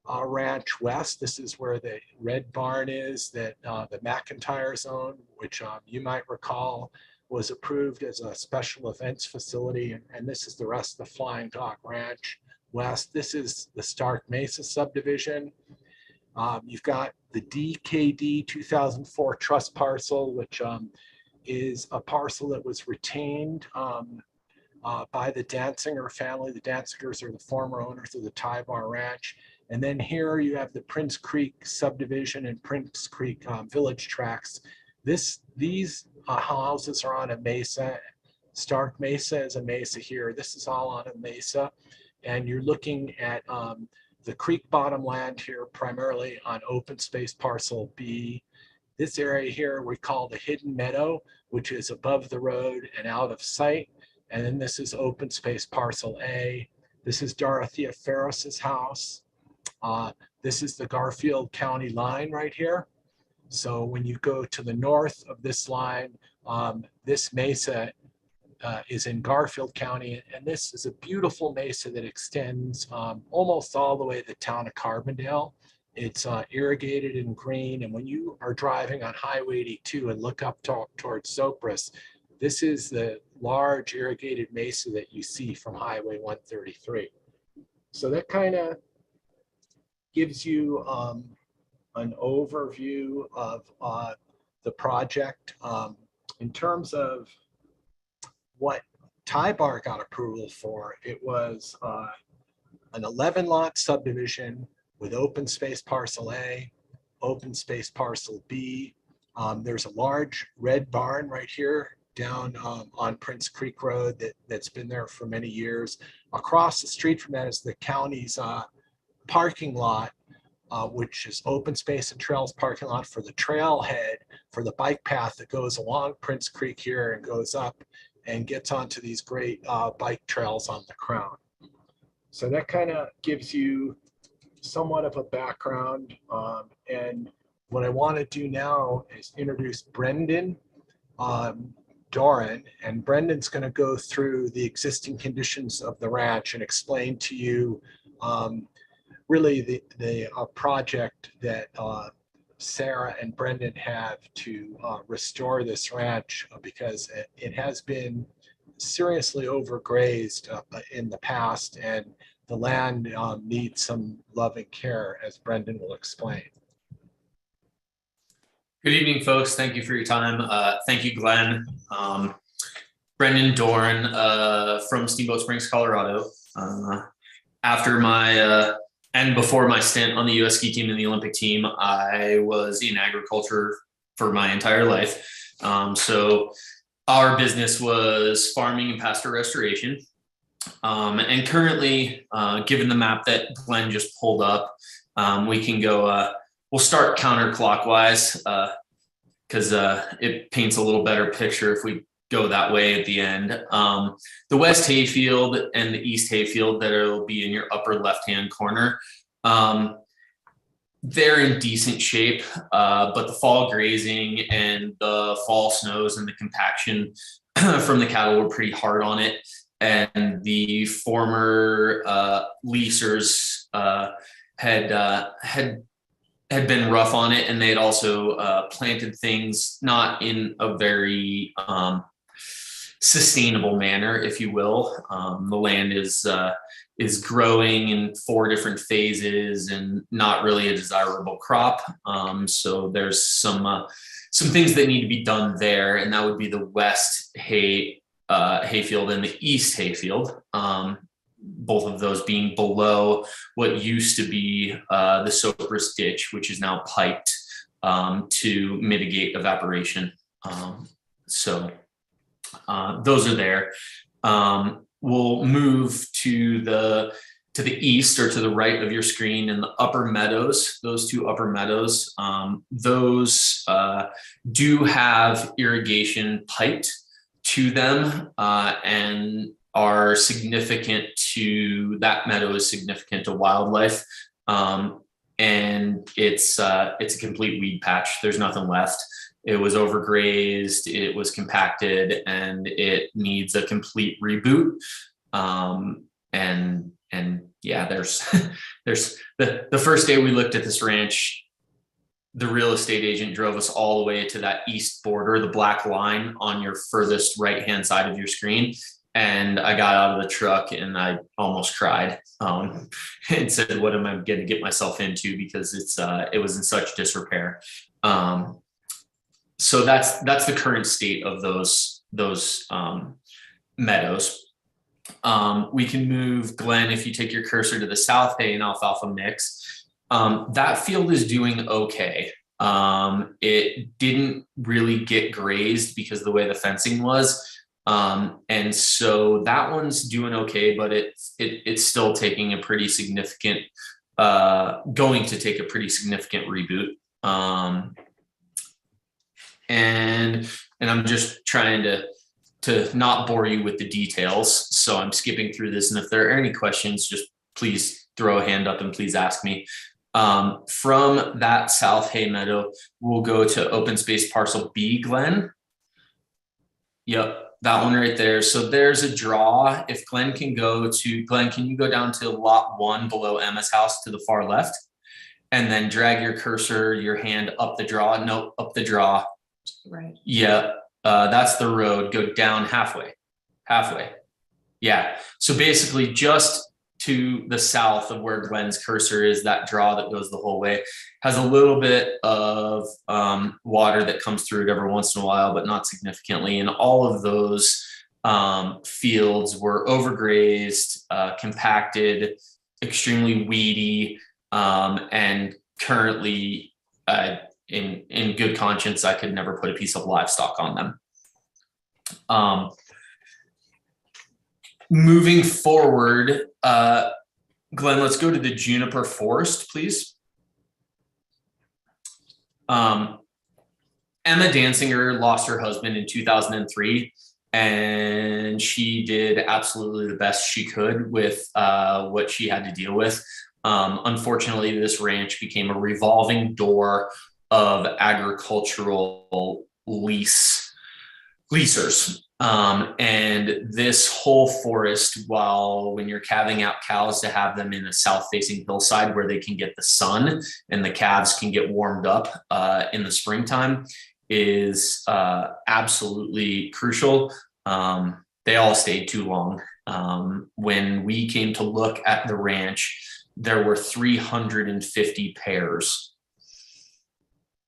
Ranch West. This is where the red barn is that the McIntyres own, which you might recall was approved as a special events facility. And this is the rest of the Flying Dog Ranch West. This is the Stark Mesa subdivision. You've got the DKD 2004 trust parcel, which is a parcel that was retained by the Danziger family. The Danzigers are the former owners of the Ty Bar Ranch. And then here you have the Prince Creek subdivision and Prince Creek village tracts. These houses are on a mesa. Stark Mesa is a mesa here. This is all on a mesa. And you're looking at the creek bottom land here, primarily on open space parcel B. This area here we call the Hidden Meadow, which is above the road and out of sight. And then this is open space parcel A. This is Dorothea Ferris's house. This is the Garfield County line right here. So when you go to the north of this line, this mesa is in Garfield County, and this is a beautiful mesa that extends almost all the way to the town of Carbondale. It's irrigated and green, and when you are driving on Highway 82 and look up towards Sopris, this is the large irrigated mesa that you see from Highway 133. So that kind of gives you an overview of the project. In terms of what Ty Bar got approval for, it was an 11 lot subdivision with open space parcel A, open space parcel B. There's a large red barn right here down on Prince Creek Road that's been there for many years. Across the street from that is the county's parking lot, which is open space and trails parking lot for the trailhead for the bike path that goes along Prince Creek here and goes up and gets onto these great bike trails on the Crown. So that kind of gives you somewhat of a background. And what I want to do now is introduce Brendan Doran, and Brendan's going to go through the existing conditions of the ranch and explain to you really the project that Sarah and Brendan have to restore this ranch, because it has been seriously overgrazed in the past, and the land needs some loving care, as Brendan will explain. Good evening, folks. Thank you for your time. Thank you, Glenn. Brendan Doran from Steamboat Springs, Colorado. After my and before my stint on the U.S. ski team and the Olympic team, I was in agriculture for my entire life. So our business was farming and pasture restoration. And currently, given the map that Glenn just pulled up, we can go, we'll start counterclockwise because it paints a little better picture if we go that way at the end. The west hayfield and the east hayfield that will be in your upper left-hand corner, they're in decent shape, but the fall grazing and the fall snows and the compaction from the cattle were pretty hard on it. And the former leasers had been rough on it, and they had also planted things not in a very sustainable manner, if you will. The land is growing in 4 different phases and not really a desirable crop. So there's some things that need to be done there, and that would be the west hayfield and the east hayfield. Both of those being below what used to be the Sopris ditch, which is now piped to mitigate evaporation. So those are there. We'll move to the east or to the right of your screen in the upper meadows. Those 2 upper meadows, those do have irrigation piped to them and are significant to, that meadow is significant to wildlife. And it's a complete weed patch. There's nothing left. It was overgrazed, it was compacted, and it needs a complete reboot. And yeah, there's the first day we looked at this ranch, the real estate agent drove us all the way to that east border, the black line on your furthest right-hand side of your screen. And I got out of the truck and I almost cried and said, what am I going to get myself into? Because it was in such disrepair. So that's the current state of those meadows. We can move, Glenn, if you take your cursor to the South Hay and alfalfa mix. That field is doing okay. It didn't really get grazed because of the way the fencing was. And so that one's doing okay, but it's still taking a pretty significant, going to take a pretty significant reboot. And I'm just trying to not bore you with the details. So I'm skipping through this. And if there are any questions, just please throw a hand up and please ask me. From that South Hay Meadow, we'll go to open space parcel B, Glenn. Yep, that one right there. So there's a draw. If Glenn can go to, Glenn, can you go down to lot 1 below Emma's house to the far left? And then drag your cursor, your hand up the draw. No, up the draw. Right. Yeah, that's the road. Go down halfway. Yeah. So basically just to the south of where Glenn's cursor is, that draw that goes the whole way, has a little bit of water that comes through it every once in a while, but not significantly. And all of those fields were overgrazed, compacted, extremely weedy, and currently in good conscience, I could never put a piece of livestock on them. Moving forward, Glenn, let's go to the juniper forest, please. Emma Danziger lost her husband in 2003, and she did absolutely the best she could with what she had to deal with. Unfortunately, this ranch became a revolving door of agricultural leasers. And this whole forest, when you're calving out cows to have them in a south-facing hillside where they can get the sun and the calves can get warmed up in the springtime, is absolutely crucial. They all stayed too long. When we came to look at the ranch, there were 350 pairs.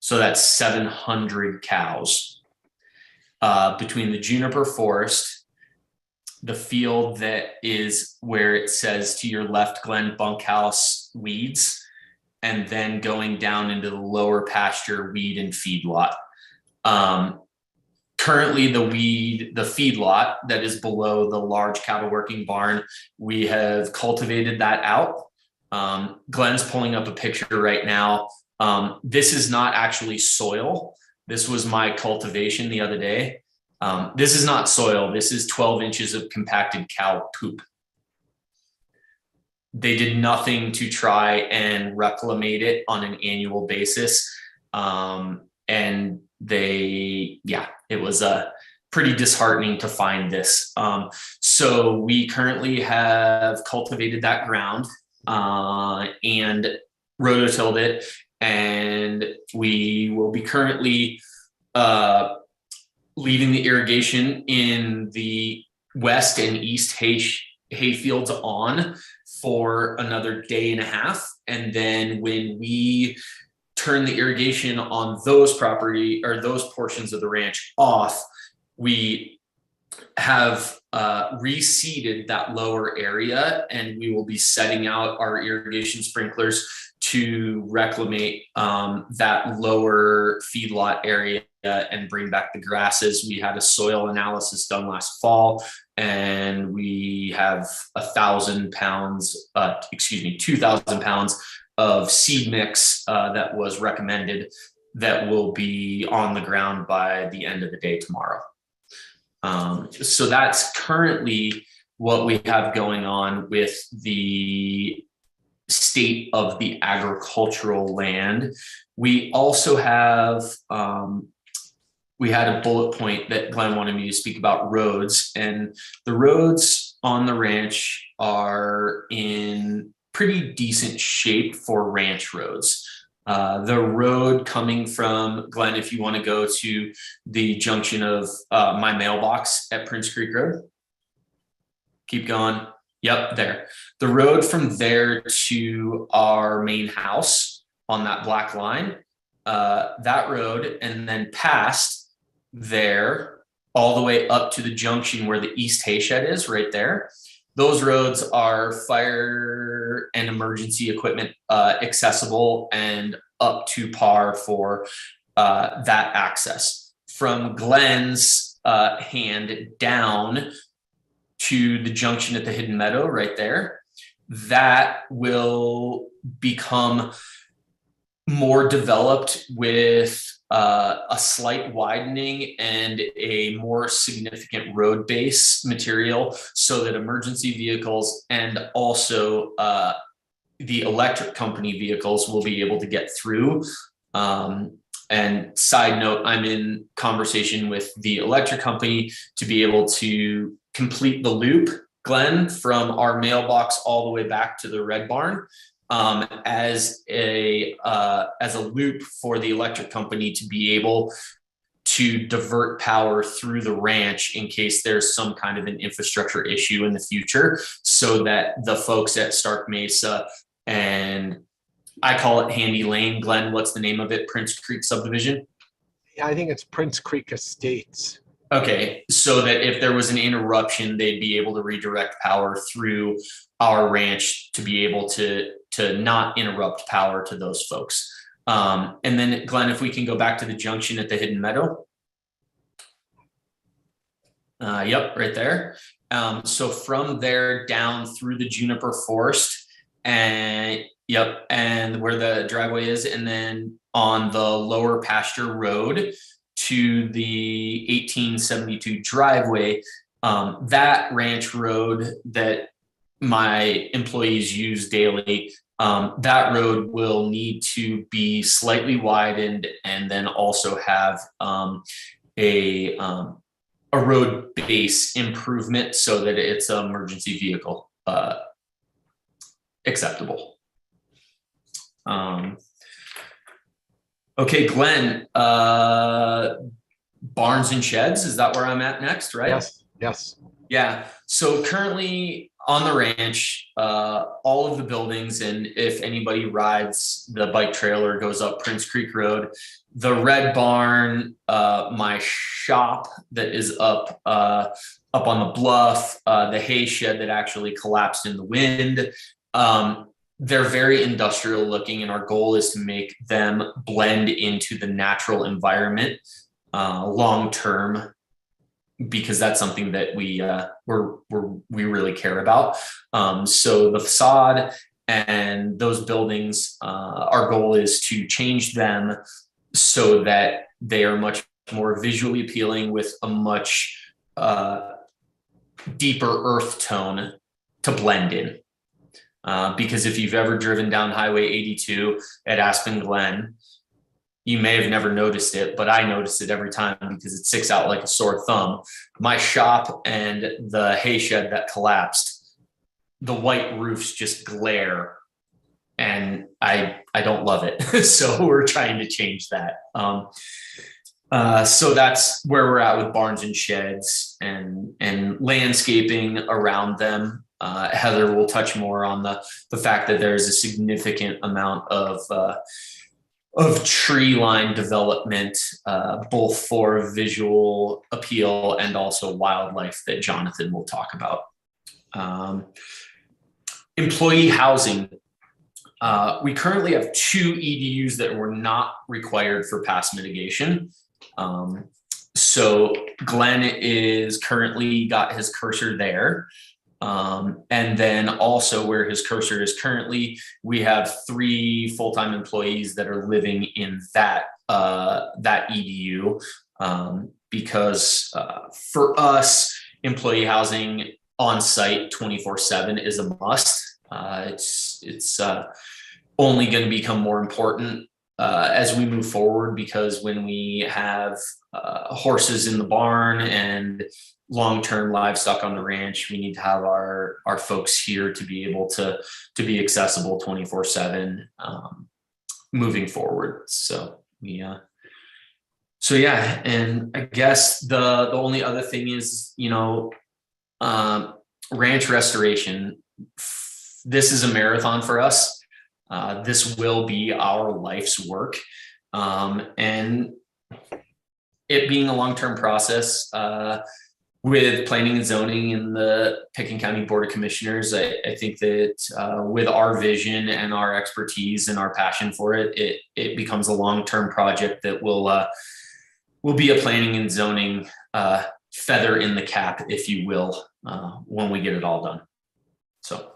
So that's 700 cows. Between the juniper forest, the field that is where it says to your left, Glenn, bunkhouse weeds, and then going down into the lower pasture weed and feedlot. Currently the feedlot that is below the large cattle working barn, we have cultivated that out. Glenn's pulling up a picture right now. This is not actually soil. This was my cultivation the other day. This is not soil. This is 12 inches of compacted cow poop. They did nothing to try and reclimate it on an annual basis. And it was pretty disheartening to find this. So we currently have cultivated that ground and rototilled it. And we will be currently leaving the irrigation in the west and east hay fields on for another day and a half. And then when we turn the irrigation on those property or those portions of the ranch off, we have reseeded that lower area, and we will be setting out our irrigation sprinklers to reclimate that lower feedlot area and bring back the grasses. We had a soil analysis done last fall, and we have 2,000 pounds of seed mix that was recommended that will be on the ground by the end of the day tomorrow. So that's currently what we have going on with the state of the agricultural land. We also have, we had a bullet point that Glenn wanted me to speak about roads, and the roads on the ranch are in pretty decent shape for ranch roads. The road coming from, Glenn, if you want to go to the junction of my mailbox at Prince Creek Road, keep going. Yep, there. The road from there to our main house on that black line that road and then past there all the way up to the junction where the East Hay Shed is right there. Those roads are fire and emergency equipment accessible and up to par for that access. From Glenn's hand down to the junction at the Hidden Meadow right there, that will become more developed with a slight widening and a more significant road base material so that emergency vehicles and also the electric company vehicles will be able to get through. And side note, I'm in conversation with the electric company to be able to complete the loop, Glenn, from our mailbox all the way back to the Red Barn, as a loop for the electric company to be able to divert power through the ranch in case there's some kind of an infrastructure issue in the future, so that the folks at Stark Mesa, and I call it Handy Lane. Glenn, what's the name of it? Prince Creek subdivision? Yeah, I think it's Prince Creek Estates. Okay, so that if there was an interruption, they'd be able to redirect power through our ranch to be able to not interrupt power to those folks. And then Glenn, if we can go back to the junction at the Hidden Meadow. Yep, right there. So from there down through the juniper forest, and yep, and where the driveway is, and then on the lower pasture road to the 1872 driveway, that ranch road that my employees use daily, that road will need to be slightly widened and then also have a road base improvement so that it's an emergency vehicle acceptable. Okay, Glenn, barns and sheds, is that where I'm at next, right? Yes, yes. Yeah, so currently on the ranch, all of the buildings, and if anybody rides the bike trail or goes up Prince Creek Road, the Red Barn, my shop that is up on the bluff, the hay shed that actually collapsed in the wind, they're very industrial looking, and our goal is to make them blend into the natural environment long term, because that's something that we really care about. So the facade and those buildings, our goal is to change them so that they are much more visually appealing with a much deeper earth tone to blend in. Because if you've ever driven down Highway 82 at Aspen Glen, you may have never noticed it, but I notice it every time because it sticks out like a sore thumb. My shop and the hay shed that collapsed, the white roofs just glare, and I don't love it. So we're trying to change that. So that's where we're at with barns and sheds and landscaping around them. Heather will touch more on the fact that there's a significant amount of tree line development, both for visual appeal and also wildlife that Jonathan will talk about. Employee housing. We currently have 2 EDUs that were not required for past mitigation. So Glenn is currently got his cursor there. And then also where his cursor is currently, we have 3 full-time employees that are living in that EDU, because for us, employee housing on site 24/7 is a must. It's only going to become more important as we move forward, because when we have horses in the barn and long-term livestock on the ranch, we need to have our folks here to be able to be accessible 24/7 moving forward. So yeah, and I guess the only other thing is, ranch restoration. This is a marathon for us. This will be our life's work. And it being a long-term process, with planning and zoning and the Pickens County Board of Commissioners, I think that with our vision and our expertise and our passion for it, it becomes a long-term project that will be a planning and zoning feather in the cap, if you will, when we get it all done. So.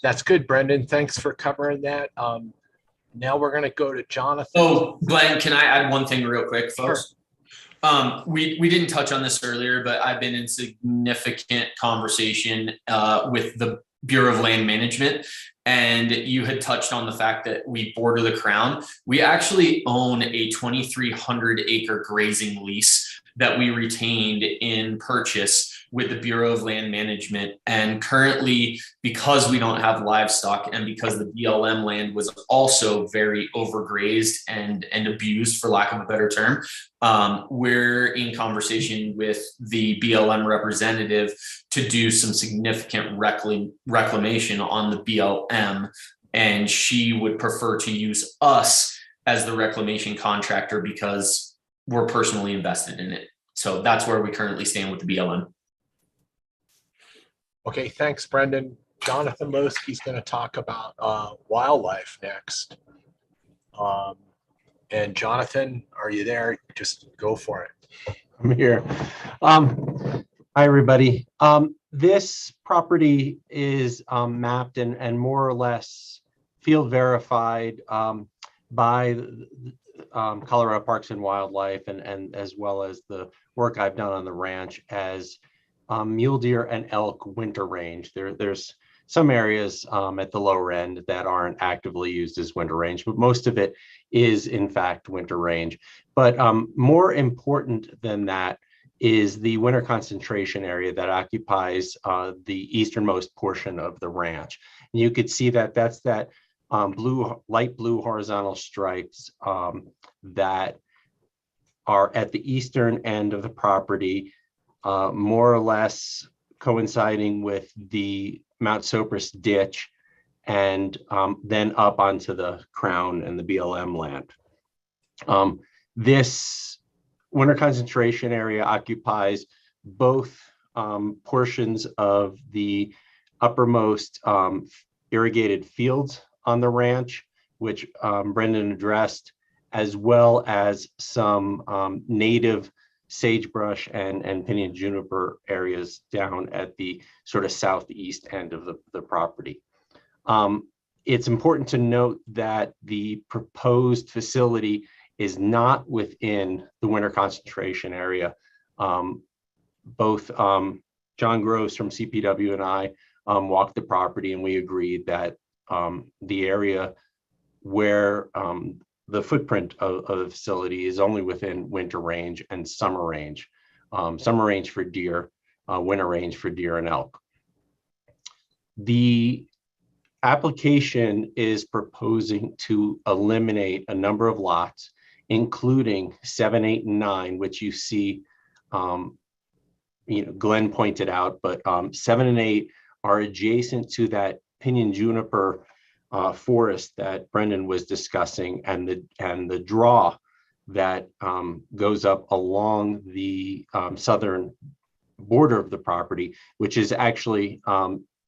That's good, Brendan. Thanks for covering that. Now we're going to go to Jonathan. Oh, Glenn, can I add one thing real quick, folks? Sure. We didn't touch on this earlier, but I've been in significant conversation with the Bureau of Land Management, and you had touched on the fact that we border the Crown. We actually own a 2,300 acre grazing lease that we retained in purchase with the Bureau of Land Management. And currently, because we don't have livestock and because the BLM land was also very overgrazed and abused, for lack of a better term, we're in conversation with the BLM representative to do some significant reclamation on the BLM. And she would prefer to use us as the reclamation contractor because we're personally invested in it. So that's where we currently stand with the BLM. Okay, thanks, Brendan. Jonathan Loski's going to talk about wildlife next. And Jonathan, are you there? Just go for it. I'm here. Hi, everybody. This property is mapped and more or less field verified by Colorado Parks and Wildlife and as well as the work I've done on the ranch as mule deer and elk winter range. There's some areas at the lower end that aren't actively used as winter range, but most of it is in fact winter range. But more important than that is the winter concentration area that occupies the easternmost portion of the ranch. And you could see that that's that light blue horizontal stripes that are at the eastern end of the property, more or less coinciding with the Mount Sopris ditch and then up onto the Crown and the BLM land. This winter concentration area occupies both portions of the uppermost irrigated fields on the ranch, which Brendan addressed, as well as some native sagebrush and pinyon juniper areas down at the sort of southeast end of the property. It's important to note that the proposed facility is not within the winter concentration area. Both John Groves from CPW and I walked the property, and we agreed that the area where the footprint of the facility is only within winter range and summer range. Summer range for deer, winter range for deer and elk. The application is proposing to eliminate a number of lots, including 7, 8, and 9, which you see, Glenn pointed out, but 7 and 8 are adjacent to that pinyon juniper forest that Brendan was discussing, and the draw that goes up along the southern border of the property, which is actually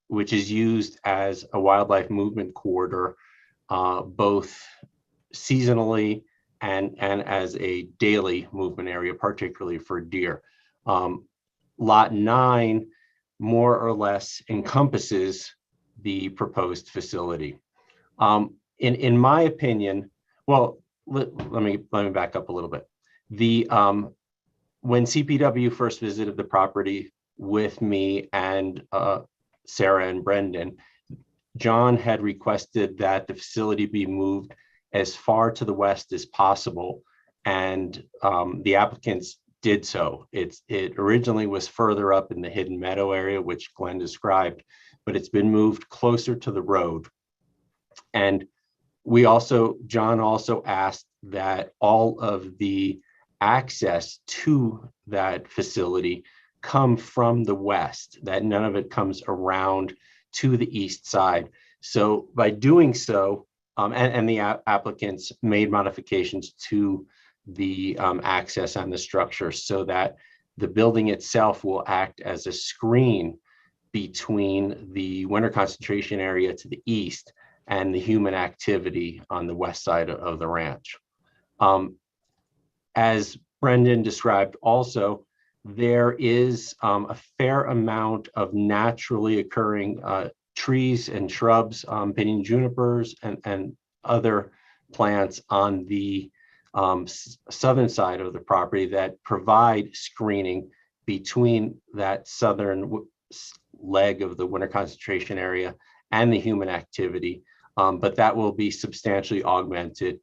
which is used as a wildlife movement corridor, both seasonally and as a daily movement area, particularly for deer. Lot 9 more or less encompasses the proposed facility. In my opinion, well, let me back up a little bit. When CPW first visited the property with me and Sarah and Brendan, John had requested that the facility be moved as far to the west as possible, and the applicants did so. It originally was further up in the Hidden Meadow area, which Glenn described, but it's been moved closer to the road. And John also asked that all of the access to that facility come from the west, that none of it comes around to the east side. So by doing so, and the applicants made modifications to the access and the structure so that the building itself will act as a screen between the winter concentration area to the east and the human activity on the west side of the ranch. As Brendan described also, there is a fair amount of naturally occurring trees and shrubs, pinyon junipers and other plants on the southern side of the property that provide screening between that southern leg of the winter concentration area and the human activity, but that will be substantially augmented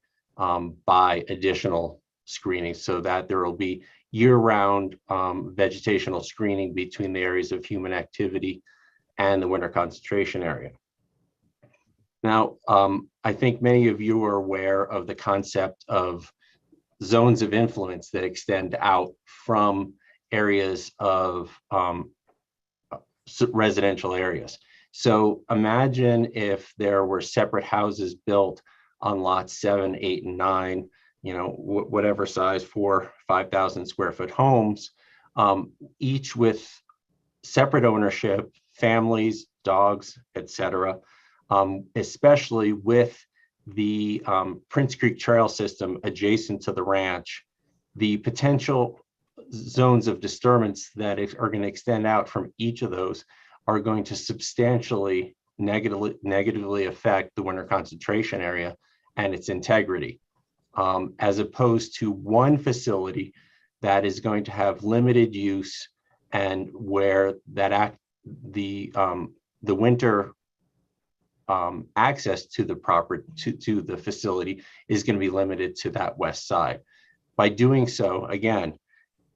by additional screening so that there will be year-round vegetational screening between the areas of human activity and the winter concentration area. Now, I think many of you are aware of the concept of zones of influence that extend out from areas of residential areas. So imagine if there were separate houses built on lots 7, 8, and 9, you know, whatever size, 4,000 to 5,000 square foot homes, each with separate ownership, families, dogs, etc., especially with the Prince Creek Trail system adjacent to the ranch. The potential zones of disturbance that are going to extend out from each of those are going to substantially negatively affect the winter concentration area and its integrity, as opposed to one facility that is going to have limited use and where that the winter access to the property to the facility is going to be limited to that west side. By doing so, again,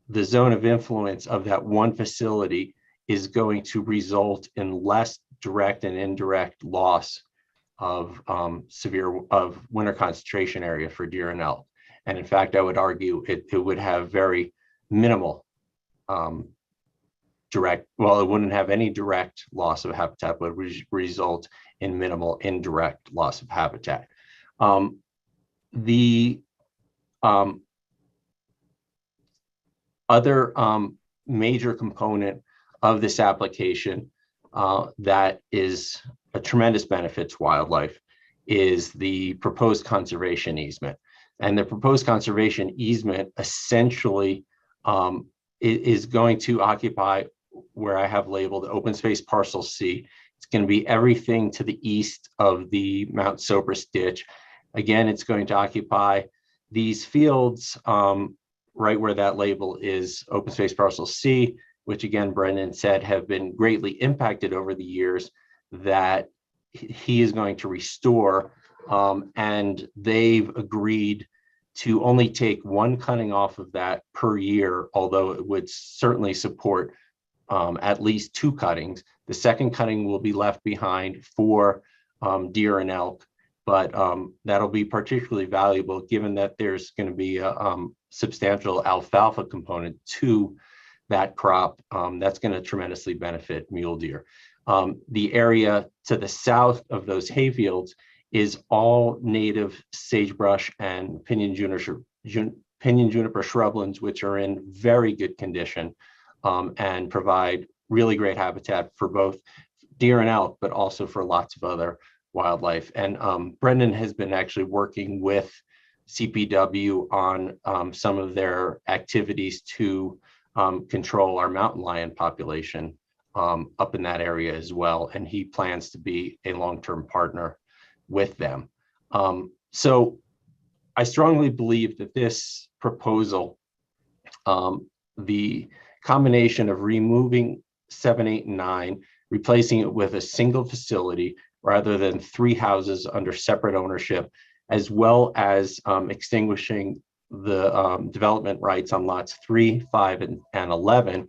the zone of influence of that one facility is going to result in less direct and indirect loss of winter concentration area for deer and elk. And in fact, I would argue it would have very minimal it wouldn't have any direct loss of habitat, but result in minimal indirect loss of habitat. The other major component of this application that is a tremendous benefit to wildlife is the proposed conservation easement. And the proposed conservation easement essentially is going to occupy where I have labeled open space parcel C. It's going to be everything to the east of the Mount Sopris ditch. Again, it's going to occupy these fields right where that label is open space parcel C, which again, Brendan said have been greatly impacted over the years that he is going to restore. And they've agreed to only take one cutting off of that per year, although it would certainly support at least 2 cuttings. The second cutting will be left behind for deer and elk, but that'll be particularly valuable given that there's going to be a substantial alfalfa component to that crop that's going to tremendously benefit mule deer. The area to the south of those hayfields is all native sagebrush and pinyon juniper shrublands, which are in very good condition and provide really great habitat for both deer and elk, but also for lots of other wildlife. And Brendan has been actually working with CPW on some of their activities to control our mountain lion population up in that area as well. And he plans to be a long-term partner with them. So I strongly believe that this proposal, the combination of removing 7, 8, and 9, replacing it with a single facility rather than 3 houses under separate ownership, as well as extinguishing the development rights on lots 3, 5, and 11,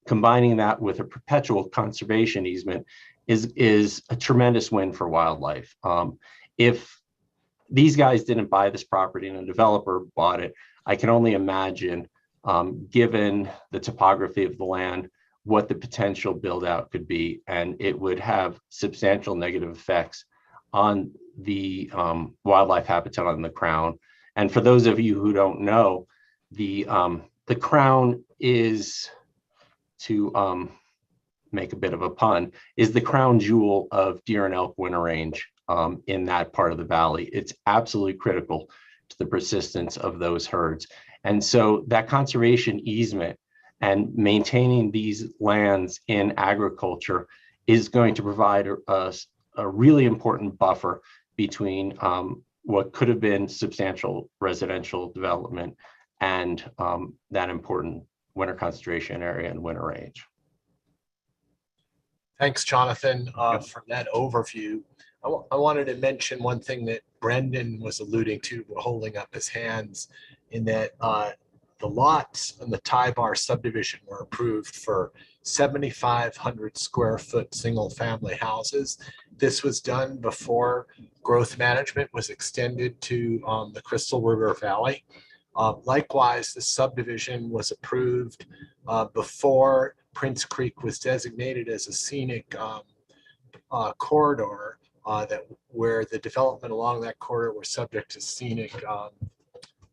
combining that with a perpetual conservation easement is a tremendous win for wildlife. If these guys didn't buy this property and a developer bought it, I can only imagine, given the topography of the land, what the potential build out could be, and it would have substantial negative effects on the wildlife habitat on the crown. And for those of you who don't know, the crown is, to make a bit of a pun, is the crown jewel of deer and elk winter range in that part of the valley. It's absolutely critical to the persistence of those herds. And so that conservation easement and maintaining these lands in agriculture is going to provide a really important buffer between what could have been substantial residential development and that important winter concentration area and winter range. Thanks, Jonathan, for that overview. I wanted to mention one thing that Brendan was alluding to, holding up his hands, in that the lots in the Ty-Bar subdivision were approved for 7,500 square foot single family houses. This was done before growth management was extended to the Crystal River Valley. Likewise, the subdivision was approved before Prince Creek was designated as a scenic corridor where the development along that corridor was subject to scenic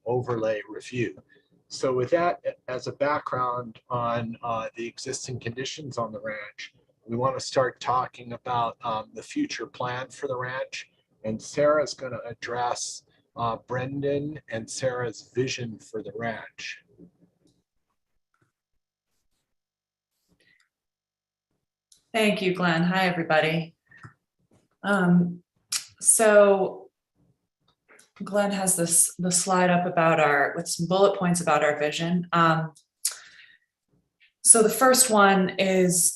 overlay review. So with that as a background on the existing conditions on the ranch, we want to start talking about the future plan for the ranch. And Sarah's going to address Brendan and Sarah's vision for the ranch. Thank you, Glenn. Hi, everybody. So Glenn has the slide up about with some bullet points about our vision. So the first one is,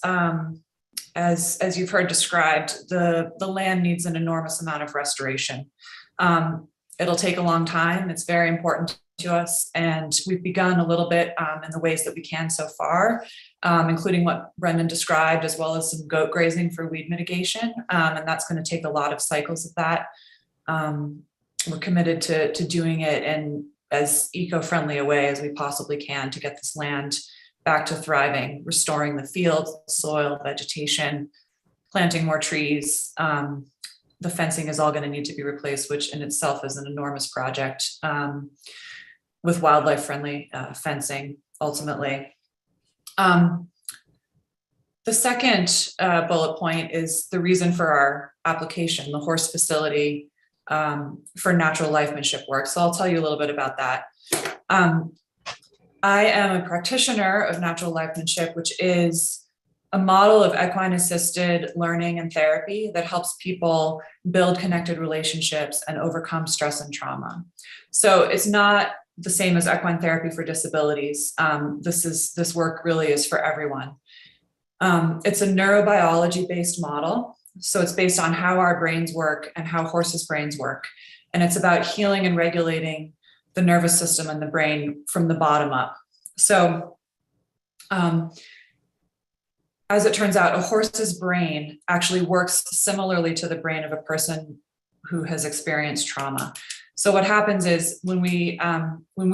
as you've heard described, the land needs an enormous amount of restoration. It'll take a long time. It's very important to us, and we've begun a little bit in the ways that we can so far, including what Brendan described, as well as some goat grazing for weed mitigation, and that's going to take a lot of cycles of that. We're committed to doing it in as eco-friendly a way as we possibly can to get this land back to thriving, restoring the fields, soil, vegetation, planting more trees. The fencing is all going to need to be replaced, which in itself is an enormous project, with wildlife friendly fencing ultimately. The second bullet point is the reason for our application, the horse facility for natural lifemanship work. So I'll tell you a little bit about that. I am a practitioner of natural lifemanship, which is a model of equine assisted learning and therapy that helps people build connected relationships and overcome stress and trauma. So it's not the same as equine therapy for disabilities. This work really is for everyone. It's a neurobiology based model. So it's based on how our brains work and how horses' brains work. And it's about healing and regulating the nervous system and the brain from the bottom up. So as it turns out, a horse's brain actually works similarly to the brain of a person who has experienced trauma. So what happens is when we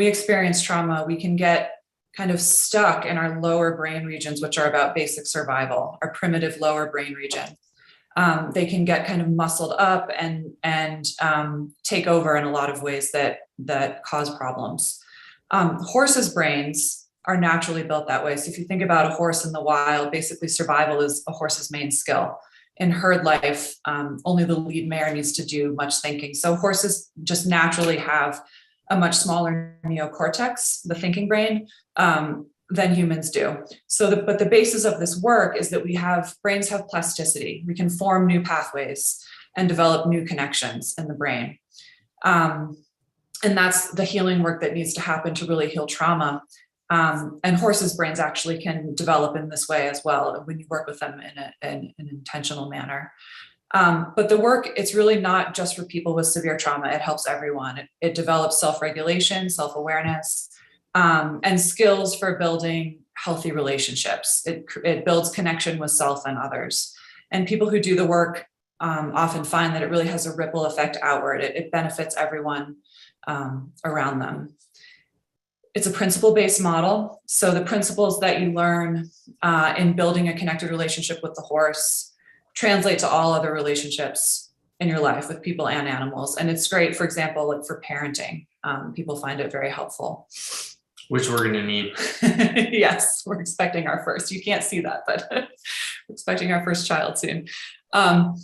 experience trauma, we can get kind of stuck in our lower brain regions, which are about basic survival, our primitive lower brain region. They can get kind of muscled up and take over in a lot of ways that cause problems. Horses' brains are naturally built that way. So if you think about a horse in the wild, basically survival is a horse's main skill. In herd life, only the lead mare needs to do much thinking. So horses just naturally have a much smaller neocortex, the thinking brain, than humans do. So but the basis of this work is that brains have plasticity. We can form new pathways and develop new connections in the brain. And that's the healing work that needs to happen to really heal trauma. And horses' brains actually can develop in this way as well when you work with them in an intentional manner. But the work, it's really not just for people with severe trauma. It helps everyone. It develops self-regulation, self-awareness, and skills for building healthy relationships. It builds connection with self and others. And people who do the work often find that it really has a ripple effect outward. It benefits everyone around them. It's a principle-based model. So the principles that you learn in building a connected relationship with the horse translate to all other relationships in your life with people and animals. And it's great, for example, like for parenting. People find it very helpful. Which we're gonna need. Yes, we're expecting our first. You can't see that, but we're expecting our first child soon. And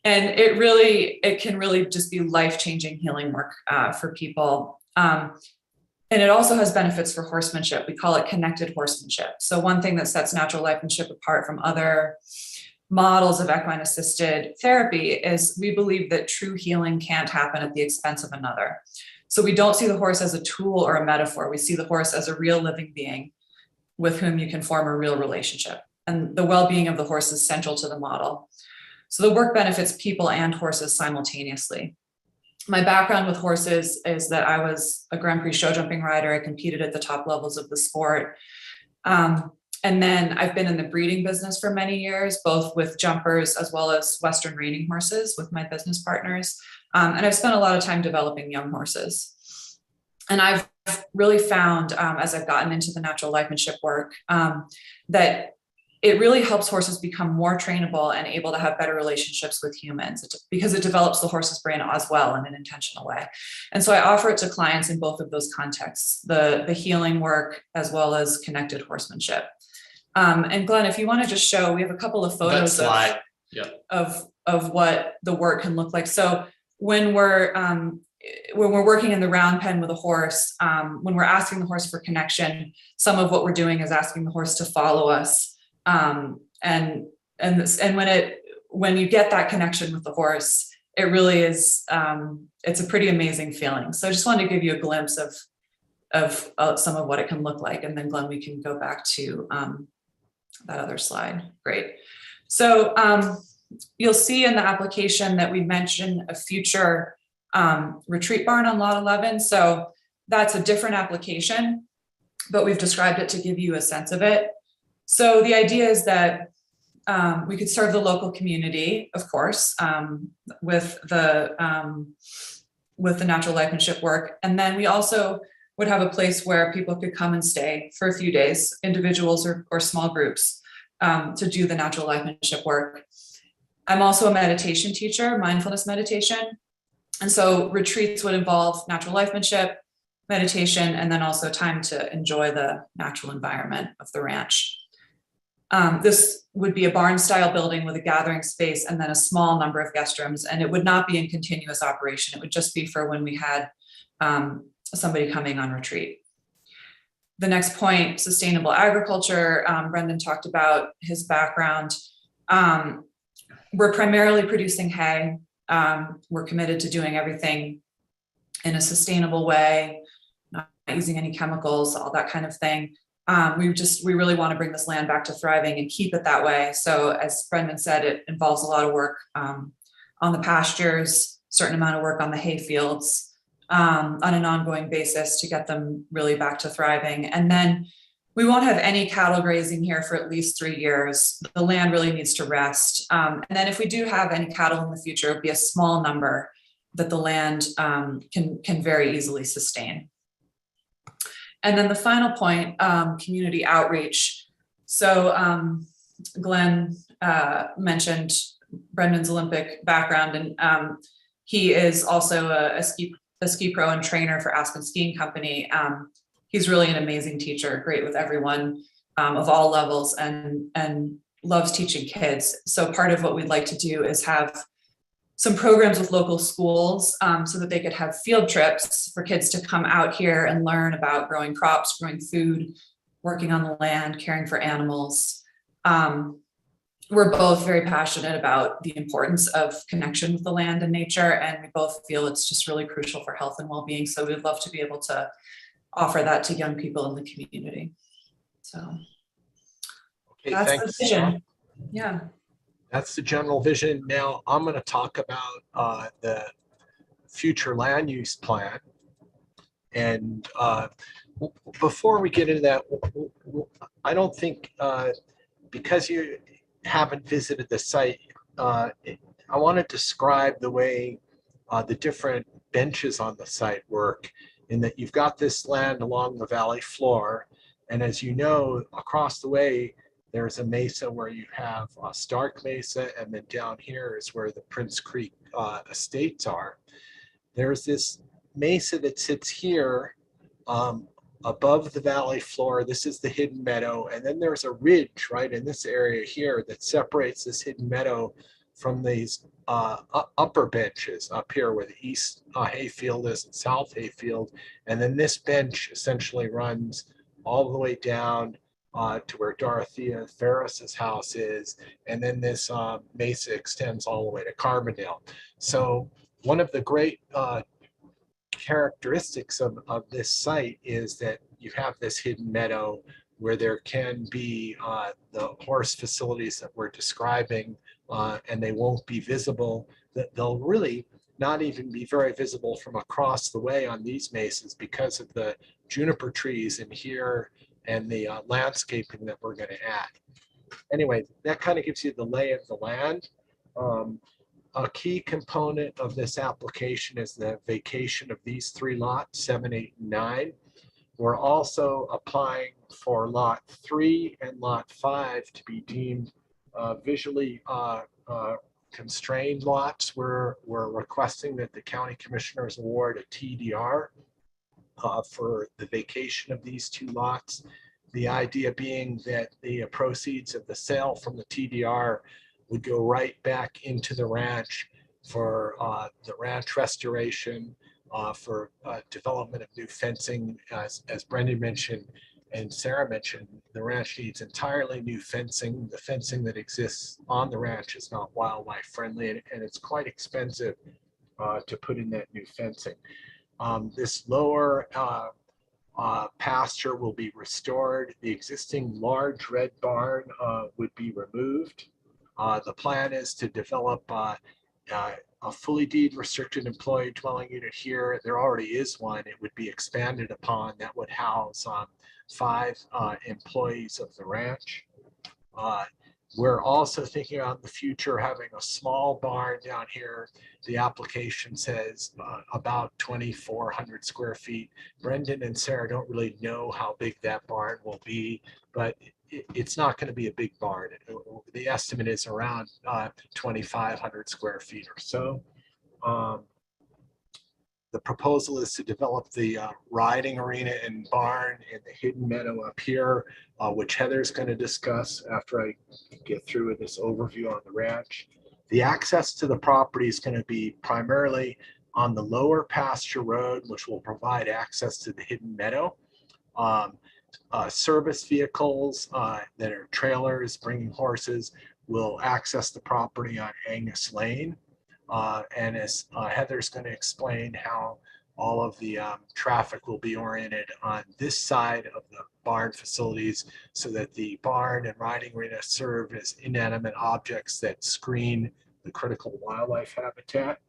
it can really just be life-changing healing work for people. And it also has benefits for horsemanship. We call it connected horsemanship. So one thing that sets natural life-manship apart from other models of equine assisted therapy is we believe that true healing can't happen at the expense of another. So we don't see the horse as a tool or a metaphor. We see the horse as a real living being with whom you can form a real relationship. And the well-being of the horse is central to the model. So the work benefits people and horses simultaneously. My background with horses is that I was a Grand Prix show jumping rider. I competed at the top levels of the sport. And then I've been in the breeding business for many years, both with jumpers as well as Western reining horses with my business partners. And I've spent a lot of time developing young horses. And I've really found, as I've gotten into the natural life-manship work, that it really helps horses become more trainable and able to have better relationships with humans because it develops the horse's brain as well in an intentional way. And so I offer it to clients in both of those contexts, the healing work as well as connected horsemanship. And Glenn, if you want to just show, we have a couple of photos of what the work can look like. So when we're working in the round pen with a horse, when we're asking the horse for connection, some of what we're doing is asking the horse to follow us. And when you get that connection with the horse, it really is, it's a pretty amazing feeling. So I just wanted to give you a glimpse of some of what it can look like. And then Glenn, we can go back to that other slide. Great. So you'll see in the application that we mentioned a future retreat barn on lot 11. So that's a different application, but we've described it to give you a sense of it. So the idea is that we could serve the local community, of course, with the natural life-manship work. And then we also would have a place where people could come and stay for a few days, individuals or small groups, to do the natural life-manship work. I'm also a meditation teacher, mindfulness meditation. And so retreats would involve natural life-manship, meditation, and then also time to enjoy the natural environment of the ranch. This would be a barn-style building with a gathering space and then a small number of guest rooms, and it would not be in continuous operation. It would just be for when we had somebody coming on retreat. The next point, sustainable agriculture. Brendan talked about his background. We're primarily producing hay. We're committed to doing everything in a sustainable way, not using any chemicals, all that kind of thing. We really want to bring this land back to thriving and keep it that way. So as Brendan said, it involves a lot of work on the pastures, certain amount of work on the hay fields, on an ongoing basis to get them really back to thriving. And then we won't have any cattle grazing here for at least 3 years. The land really needs to rest. And then if we do have any cattle in the future, it'll be a small number that the land can very easily sustain. And then the final point, community outreach. So Glenn mentioned Brendan's Olympic background, and he is also a ski pro and trainer for Aspen Skiing Company. He's really an amazing teacher, great with everyone of all levels, and loves teaching kids. So part of what we'd like to do is have some programs with local schools so that they could have field trips for kids to come out here and learn about growing crops, growing food, working on the land, caring for animals. We're both very passionate about the importance of connection with the land and nature, and we both feel it's just really crucial for health and well-being. So we'd love to be able to offer that to young people in the community. So Okay, that's thanks. the vision. Yeah. That's the general vision. Now I'm going to talk about the future land use plan. And before we get into that, I don't think, because you haven't visited the site, I want to describe the way the different benches on the site work, in that you've got this land along the valley floor. And as you know, across the way, there's a mesa where you have Stark Mesa, and then down here is where the Prince Creek estates are. There's this mesa that sits here above the valley floor. This is the hidden meadow. And then there's a ridge right in this area here that separates this hidden meadow from these upper benches up here where the east hayfield is and south hayfield. And then this bench essentially runs all the way down to where Dorothea Ferris's house is. And then this mesa extends all the way to Carbondale. So one of the great characteristics of this site is that you have this hidden meadow where there can be the horse facilities that we're describing, and they won't be visible. That they'll really not even be very visible from across the way on these mesas because of the juniper trees in here and the landscaping that we're going to add. Anyway, that kind of gives you the lay of the land. A key component of this application is the vacation of these 3 lots, 7, 8, and 9. We're also applying for lot 3 and lot 5 to be deemed visually constrained lots. We're requesting that the county commissioners award a TDR for the vacation of these 2 lots. The idea being that the proceeds of the sale from the TDR would go right back into the ranch for the ranch restoration, for development of new fencing. As Brendan mentioned and Sarah mentioned, the ranch needs entirely new fencing. The fencing that exists on the ranch is not wildlife friendly, and it's quite expensive to put in that new fencing. This lower pasture will be restored. The existing large red barn would be removed. The plan is to develop a fully deed restricted employee dwelling unit here. There already is one. It would be expanded upon. That would house 5 employees of the ranch. We're also thinking about in the future having a small barn down here. The application says about 2,400 square feet. Brendan and Sarah don't really know how big that barn will be, but it's not going to be a big barn. The estimate is around 2,500 square feet or so. The proposal is to develop the riding arena and barn in the hidden meadow up here, which Heather's going to discuss after I get through with this overview on the ranch. The access to the property is going to be primarily on the lower pasture road, which will provide access to the hidden meadow. Service vehicles that are trailers bringing horses will access the property on Angus Lane. And as Heather's going to explain how all of the traffic will be oriented on this side of the barn facilities so that the barn and riding arena serve as inanimate objects that screen the critical wildlife habitat.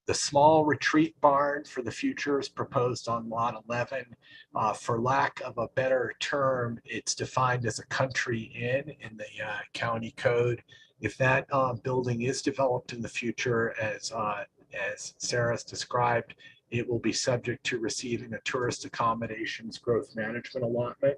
The small retreat barn for the future is proposed on lot 11. For lack of a better term, it's defined as a country inn in the county code. If that building is developed in the future, as Sarah's described, it will be subject to receiving a tourist accommodations growth management allotment.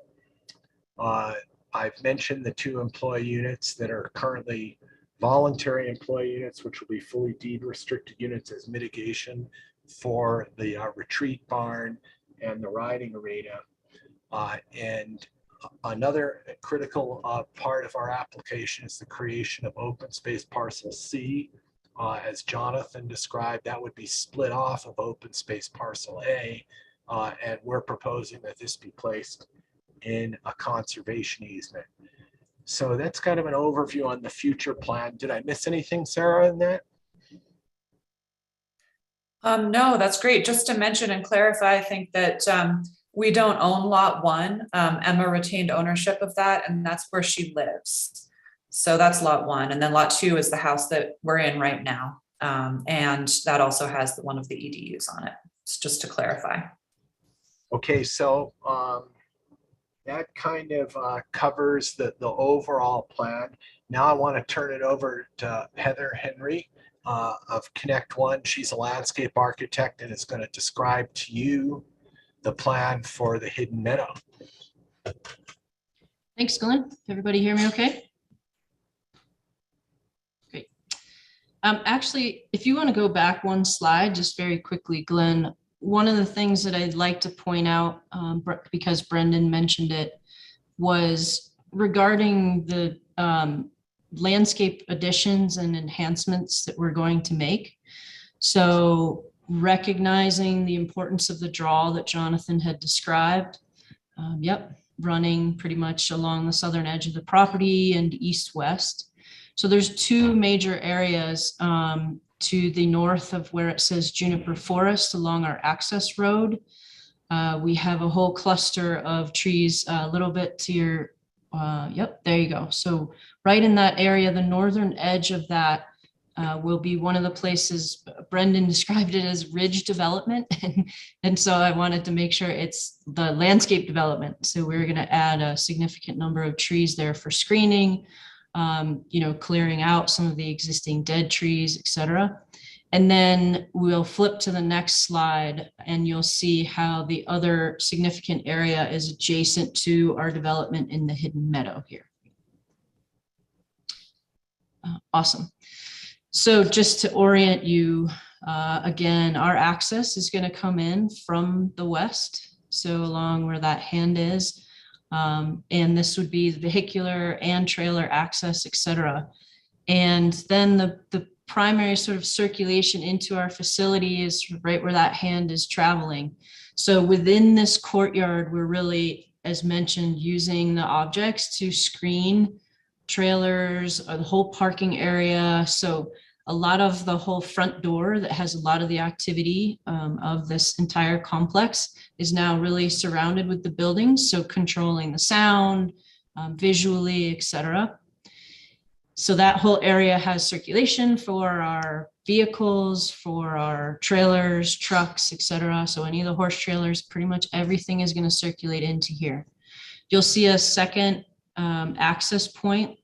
I've mentioned the 2 employee units that are currently voluntary employee units, which will be fully deed restricted units as mitigation for the retreat barn and the riding arena. And another critical part of our application is the creation of open space parcel C. As Jonathan described, that would be split off of open space parcel A, and we're proposing that this be placed in a conservation easement. So that's kind of an overview on the future plan. Did I miss anything, Sarah, in that? No, that's great. Just to mention and clarify, I think that we don't own lot 1. Emma retained ownership of that, and that's where she lives. So that's lot 1. And then lot 2 is the house that we're in right now. And that also has one of the EDUs on it. It's just to clarify. Okay, so that kind of covers the overall plan. Now I want to turn it over to Heather Henry of Connect One. She's a landscape architect and is going to describe to you the plan for the hidden meadow. Thanks, Glenn. Everybody hear me okay? Great. Actually, if you want to go back one slide, just very quickly, Glenn, one of the things that I'd like to point out, because Brendan mentioned it, was regarding the landscape additions and enhancements that we're going to make. So recognizing the importance of the draw that Jonathan had described. Yep, running pretty much along the southern edge of the property and east-west. So there's two major areas to the north of where it says Juniper Forest along our access road. We have a whole cluster of trees a little bit to your, yep, there you go. So right in that area, the northern edge of that will be one of the places Brendan described it as ridge development. And so I wanted to make sure it's the landscape development. So we're going to add a significant number of trees there for screening, clearing out some of the existing dead trees, etc. And then we'll flip to the next slide and you'll see how the other significant area is adjacent to our development in the hidden meadow here. Awesome. So just to orient you, again, our access is going to come in from the west, so along where that hand is. And this would be vehicular and trailer access, etc. And then the primary sort of circulation into our facility is right where that hand is traveling. So within this courtyard, we're really, as mentioned, using the objects to screen trailers, or the whole parking area. So a lot of the whole front door that has a lot of the activity of this entire complex is now really surrounded with the buildings. So controlling the sound, visually, etc. So that whole area has circulation for our vehicles, for our trailers, trucks, etc. So any of the horse trailers, pretty much everything is going to circulate into here. You'll see a second access point.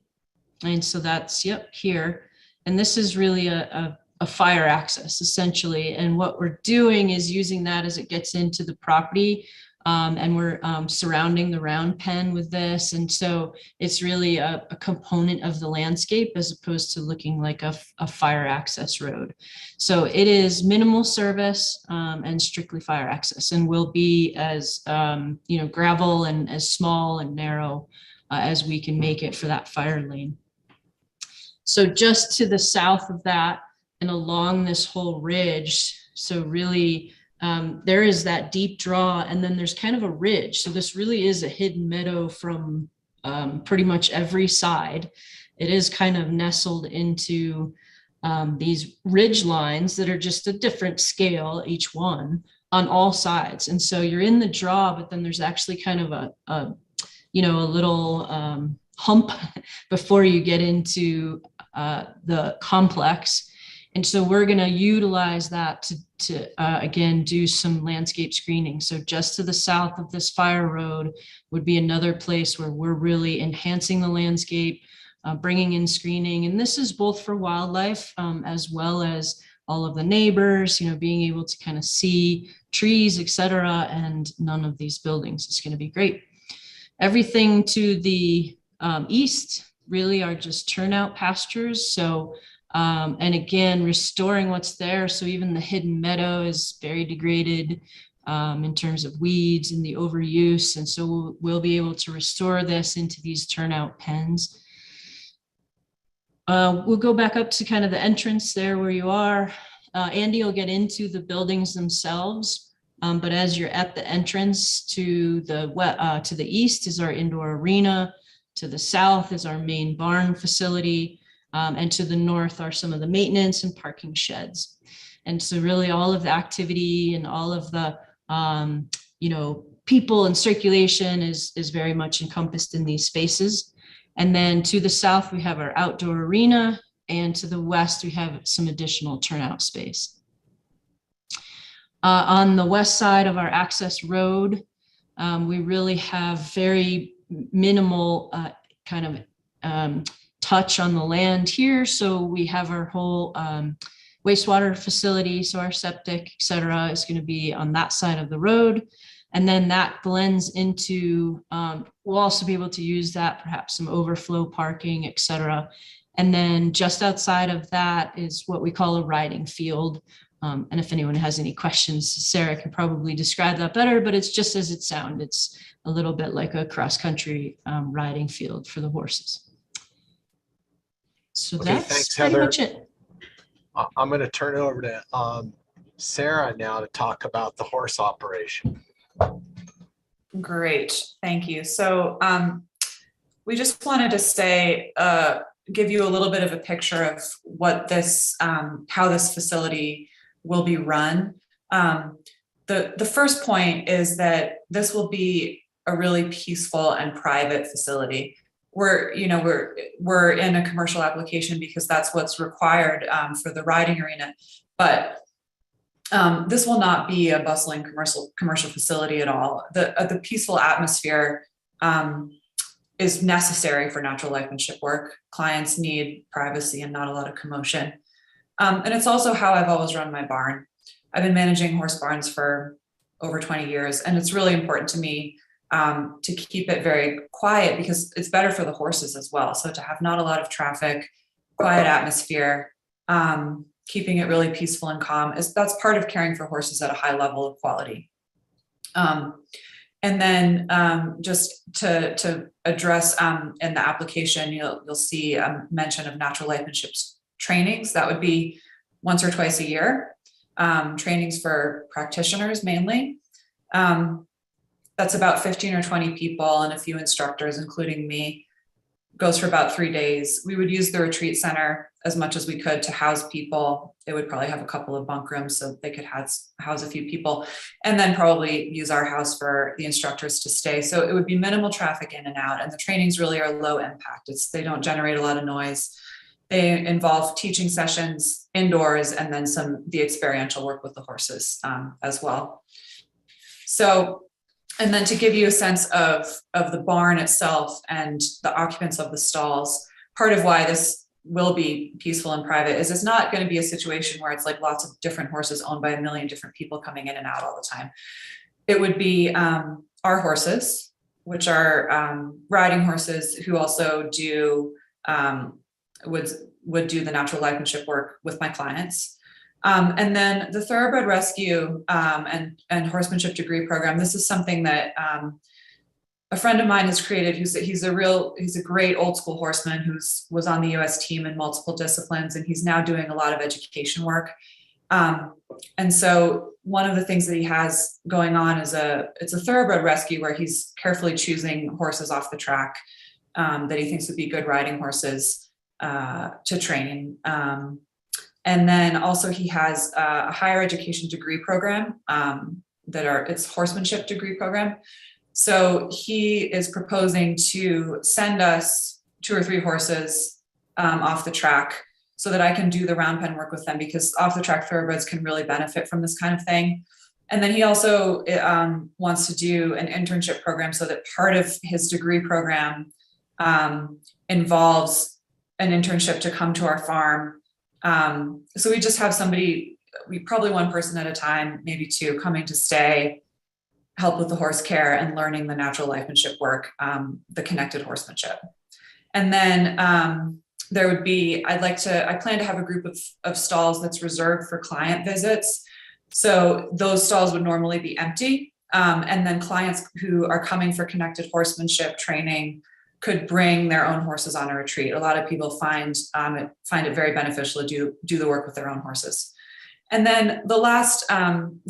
And so that's, yep, here. And this is really a fire access, essentially. And what we're doing is using that as it gets into the property. And we're surrounding the round pen with this. And so it's really a component of the landscape as opposed to looking like a fire access road. So it is minimal service and strictly fire access, and will be as gravel and as small and narrow as we can make it for that fire lane. So just to the south of that and along this whole ridge, so really there is that deep draw, and then there's kind of a ridge. So this really is a hidden meadow from pretty much every side. It is kind of nestled into these ridge lines that are just a different scale, each one, on all sides. And so you're in the draw, but then there's actually kind of a little hump before you get into the complex. And so we're going to utilize that to again, do some landscape screening. So just to the south of this fire road would be another place where we're really enhancing the landscape, bringing in screening. And this is both for wildlife as well as all of the neighbors, being able to kind of see trees, etc. And none of these buildings. It's going to be great. Everything to the east really are just turnout pastures. So, and again, restoring what's there. So even the hidden meadow is very degraded in terms of weeds and the overuse. And so we'll be able to restore this into these turnout pens. We'll go back up to kind of the entrance there where you are. Andy will get into the buildings themselves. But as you're at the entrance to the east is our indoor arena. To the south is our main barn facility. And to the north are some of the maintenance and parking sheds. And so really all of the activity and all of the, people and circulation is very much encompassed in these spaces. And then to the south, we have our outdoor arena. And to the west, we have some additional turnout space. On the west side of our access road, we really have very minimal kind of touch on the land here. So we have our whole wastewater facility. So our septic, et cetera, is going to be on that side of the road. And then that blends into, we'll also be able to use that, perhaps some overflow parking, et cetera. And then just outside of that is what we call a riding field. And if anyone has any questions, Sarah can probably describe that better, but it's just as it sounds. It's a little bit like a cross-country riding field for the horses. So Okay, that's thanks, pretty Heather. much it. I'm going to turn it over to Sarah now to talk about the horse operation. Great, thank you. So we just wanted to say, give you a little bit of a picture of what this, how this facility will be run. The first point is that this will be a really peaceful and private facility. We're in a commercial application because that's what's required for the riding arena, but this will not be a bustling commercial facility at all. The peaceful atmosphere is necessary for natural life-manship work. Clients need privacy and not a lot of commotion. And it's also how I've always run my barn. I've been managing horse barns for over 20 years, and it's really important to me to keep it very quiet because it's better for the horses as well. So to have not a lot of traffic, quiet atmosphere, keeping it really peaceful and calm that's part of caring for horses at a high level of quality. And then just to address in the application, you'll see a mention of natural life-manship trainings. That would be once or twice a year. Trainings for practitioners mainly. That's about 15 or 20 people and a few instructors, including me. Goes for about 3 days. We would use the retreat center as much as we could to house people. It would probably have a couple of bunk rooms so they could house a few people, and then probably use our house for the instructors to stay. So it would be minimal traffic in and out, and the trainings really are low impact. They don't generate a lot of noise. They involve teaching sessions indoors and then the experiential work with the horses as well. So, and then to give you a sense of the barn itself and the occupants of the stalls, part of why this will be peaceful and private is it's not going to be a situation where it's like lots of different horses owned by a million different people coming in and out all the time. It would be our horses, which are riding horses who also do would do the natural life-manship work with my clients. And then the thoroughbred rescue and horsemanship degree program. This is something that a friend of mine has created. He's a great old school horseman was on the US team in multiple disciplines, and he's now doing a lot of education work. And so one of the things that he has going on is it's a thoroughbred rescue where he's carefully choosing horses off the track that he thinks would be good riding horses to train. And then also he has a higher education degree program it's horsemanship degree program. So he is proposing to send us 2 or 3 horses off the track so that I can do the round pen work with them, because off the track thoroughbreds can really benefit from this kind of thing. And then he also wants to do an internship program so that part of his degree program involves an internship to come to our farm. So we just have probably one person at a time, maybe 2, coming to stay, help with the horse care and learning the natural life-manship work, the connected horsemanship. And then there would be, I plan to have a group of stalls that's reserved for client visits. So those stalls would normally be empty. And then clients who are coming for connected horsemanship training could bring their own horses on a retreat. A lot of people find it very beneficial to do the work with their own horses. And then the last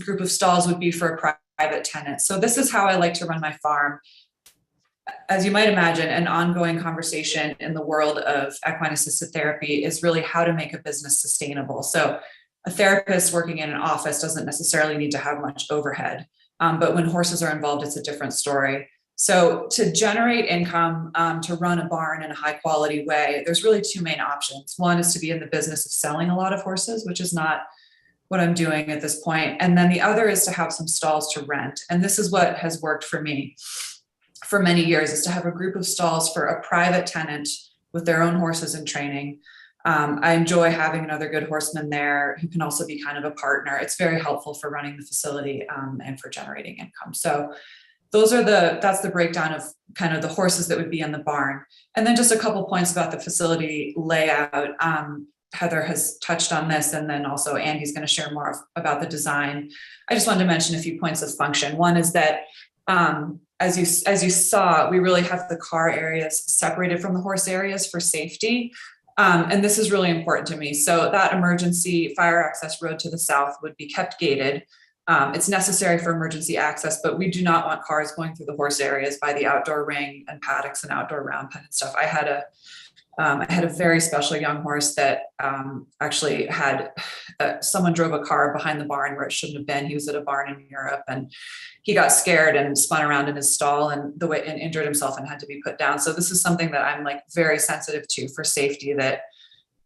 group of stalls would be for a private tenant. So this is how I like to run my farm. As you might imagine, an ongoing conversation in the world of equine assisted therapy is really how to make a business sustainable. So a therapist working in an office doesn't necessarily need to have much overhead, but when horses are involved, it's a different story. So to generate income, to run a barn in a high quality way, there's really 2 main options. One is to be in the business of selling a lot of horses, which is not what I'm doing at this point. And then the other is to have some stalls to rent. And this is what has worked for me for many years, is to have a group of stalls for a private tenant with their own horses in training. I enjoy having another good horseman there who can also be kind of a partner. It's very helpful for running the facility and for generating income. So that's the breakdown of kind of the horses that would be in the barn. And then just a couple points about the facility layout. Heather has touched on this, and then also Andy's going to share more about the design. I just wanted to mention a few points of function. One is that as you saw, we really have the car areas separated from the horse areas for safety. And this is really important to me. So that emergency fire access road to the south would be kept gated. It's necessary for emergency access, but we do not want cars going through the horse areas by the outdoor ring and paddocks and outdoor round pen and stuff. I had a very special young horse that actually had someone drove a car behind the barn where it shouldn't have been. He was at a barn in Europe, and he got scared and spun around in his stall and injured himself and had to be put down. So this is something that I'm like very sensitive to for safety. That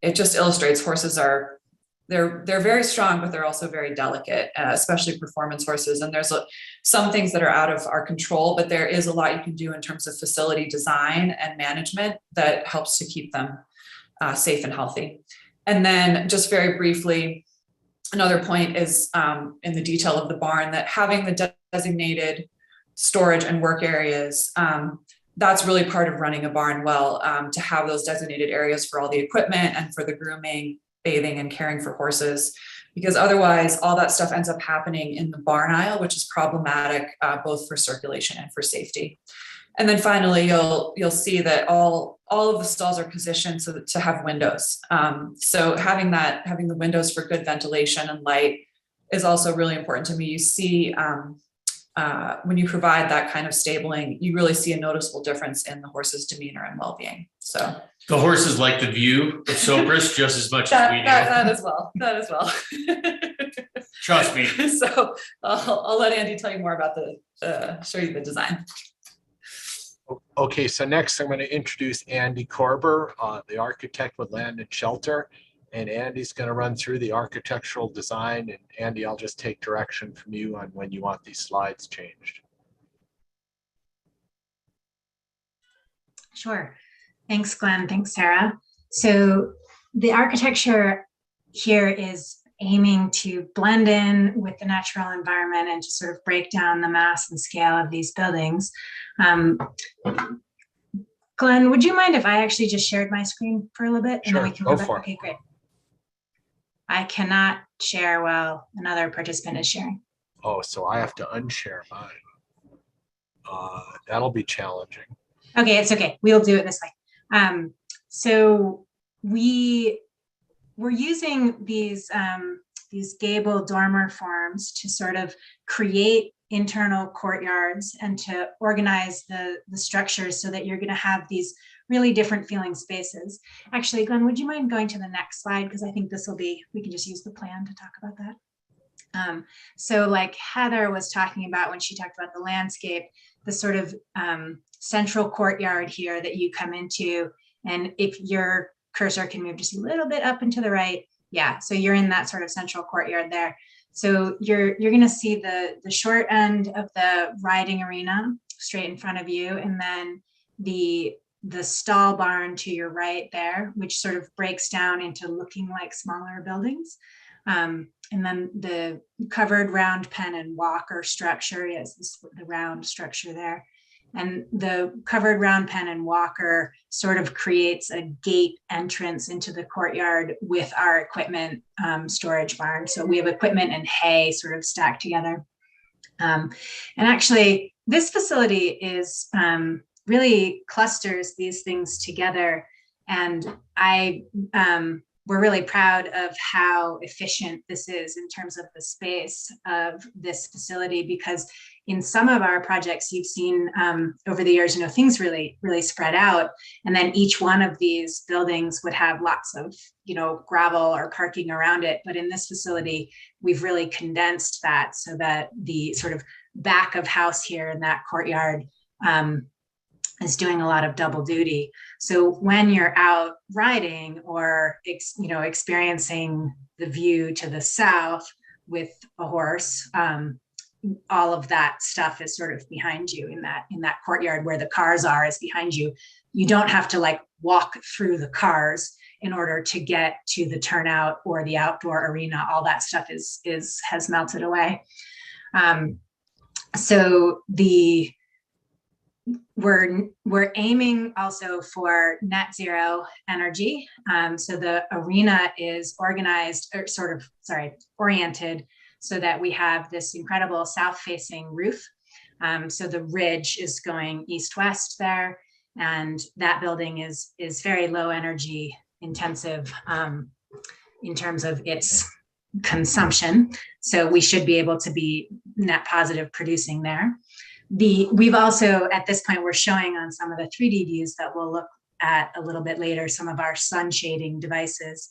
it just illustrates horses are. They're very strong, but they're also very delicate, especially performance horses. And there's some things that are out of our control, but there is a lot you can do in terms of facility design and management that helps to keep them safe and healthy. And then just very briefly, another point is in the detail of the barn, that having the designated storage and work areas, that's really part of running a barn well, to have those designated areas for all the equipment and for the grooming, bathing, and caring for horses, because otherwise all that stuff ends up happening in the barn aisle, which is problematic both for circulation and for safety. And then finally, you'll see that all of the stalls are positioned so that to have windows. So having the windows for good ventilation and light is also really important to me. You see, when you provide that kind of stabling, you really see a noticeable difference in the horse's demeanor and well-being. So the horses like the view of Sopris just as much as we do. That as well. Trust me. So I'll let Andy tell you more about show you the design. Okay, so next I'm going to introduce Andy Korber, the architect with Land and Shelter. And Andy's going to run through the architectural design. And Andy, I'll just take direction from you on when you want these slides changed. Sure. Thanks, Glenn. Thanks, Sarah. So the architecture here is aiming to blend in with the natural environment and to sort of break down the mass and scale of these buildings. Glenn, would you mind if I actually just shared my screen for a little bit? And Sure, then we can go back? for it. Okay, great. I cannot share while another participant is sharing. Oh, so I have to unshare mine. That'll be challenging. Okay, it's okay. We'll do it this way. So we're using these gable dormer forms to sort of create internal courtyards and to organize the structures so that you're going to have these really different feeling spaces. Actually, Glenn, would you mind going to the next slide? Because I think this will be, we can just use the plan to talk about that. So like Heather was talking about when she talked about the landscape, the sort of central courtyard here that you come into, and if your cursor can move just a little bit up and to the right, yeah, so you're in that sort of central courtyard there. So you're going to see the short end of the riding arena straight in front of you, and then the stall barn to your right there, which sort of breaks down into looking like smaller buildings. And then the covered round pen and walker structure, yes, the round structure there. And the covered round pen and walker sort of creates a gate entrance into the courtyard with our equipment storage barn. So we have equipment and hay sort of stacked together. And actually, this facility is really clusters these things together. And we're really proud of how efficient this is in terms of the space of this facility, because in some of our projects you've seen over the years, things really spread out. And then each one of these buildings would have lots of, gravel or parking around it. But in this facility, we've really condensed that so that the sort of back of house here in that courtyard is doing a lot of double duty. So when you're out riding or experiencing the view to the south with a horse, all of that stuff is sort of behind you in that courtyard where the cars are is behind you. You don't have to walk through the cars in order to get to the turnout or the outdoor arena. All that stuff has melted away. So we're aiming also for net zero energy. So the arena is organized, or oriented, so that we have this incredible south-facing roof. So the ridge is going east-west there, and that building is very low energy intensive in terms of its consumption. So we should be able to be net positive producing there. We've also, at this point, we're showing on some of the 3D views that we'll look at a little bit later, some of our sun shading devices.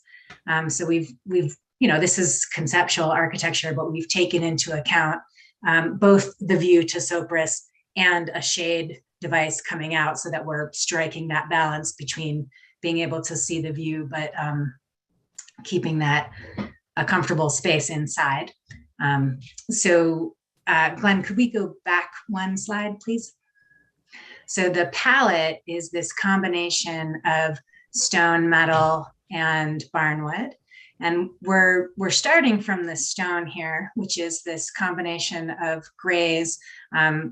So we've, this is conceptual architecture, but we've taken into account both the view to Sopris and a shade device coming out, so that we're striking that balance between being able to see the view, but keeping that a comfortable space inside. Glenn, could we go back one slide, please? So the palette is this combination of stone, metal, and barnwood. And we're starting from the stone here, which is this combination of grays.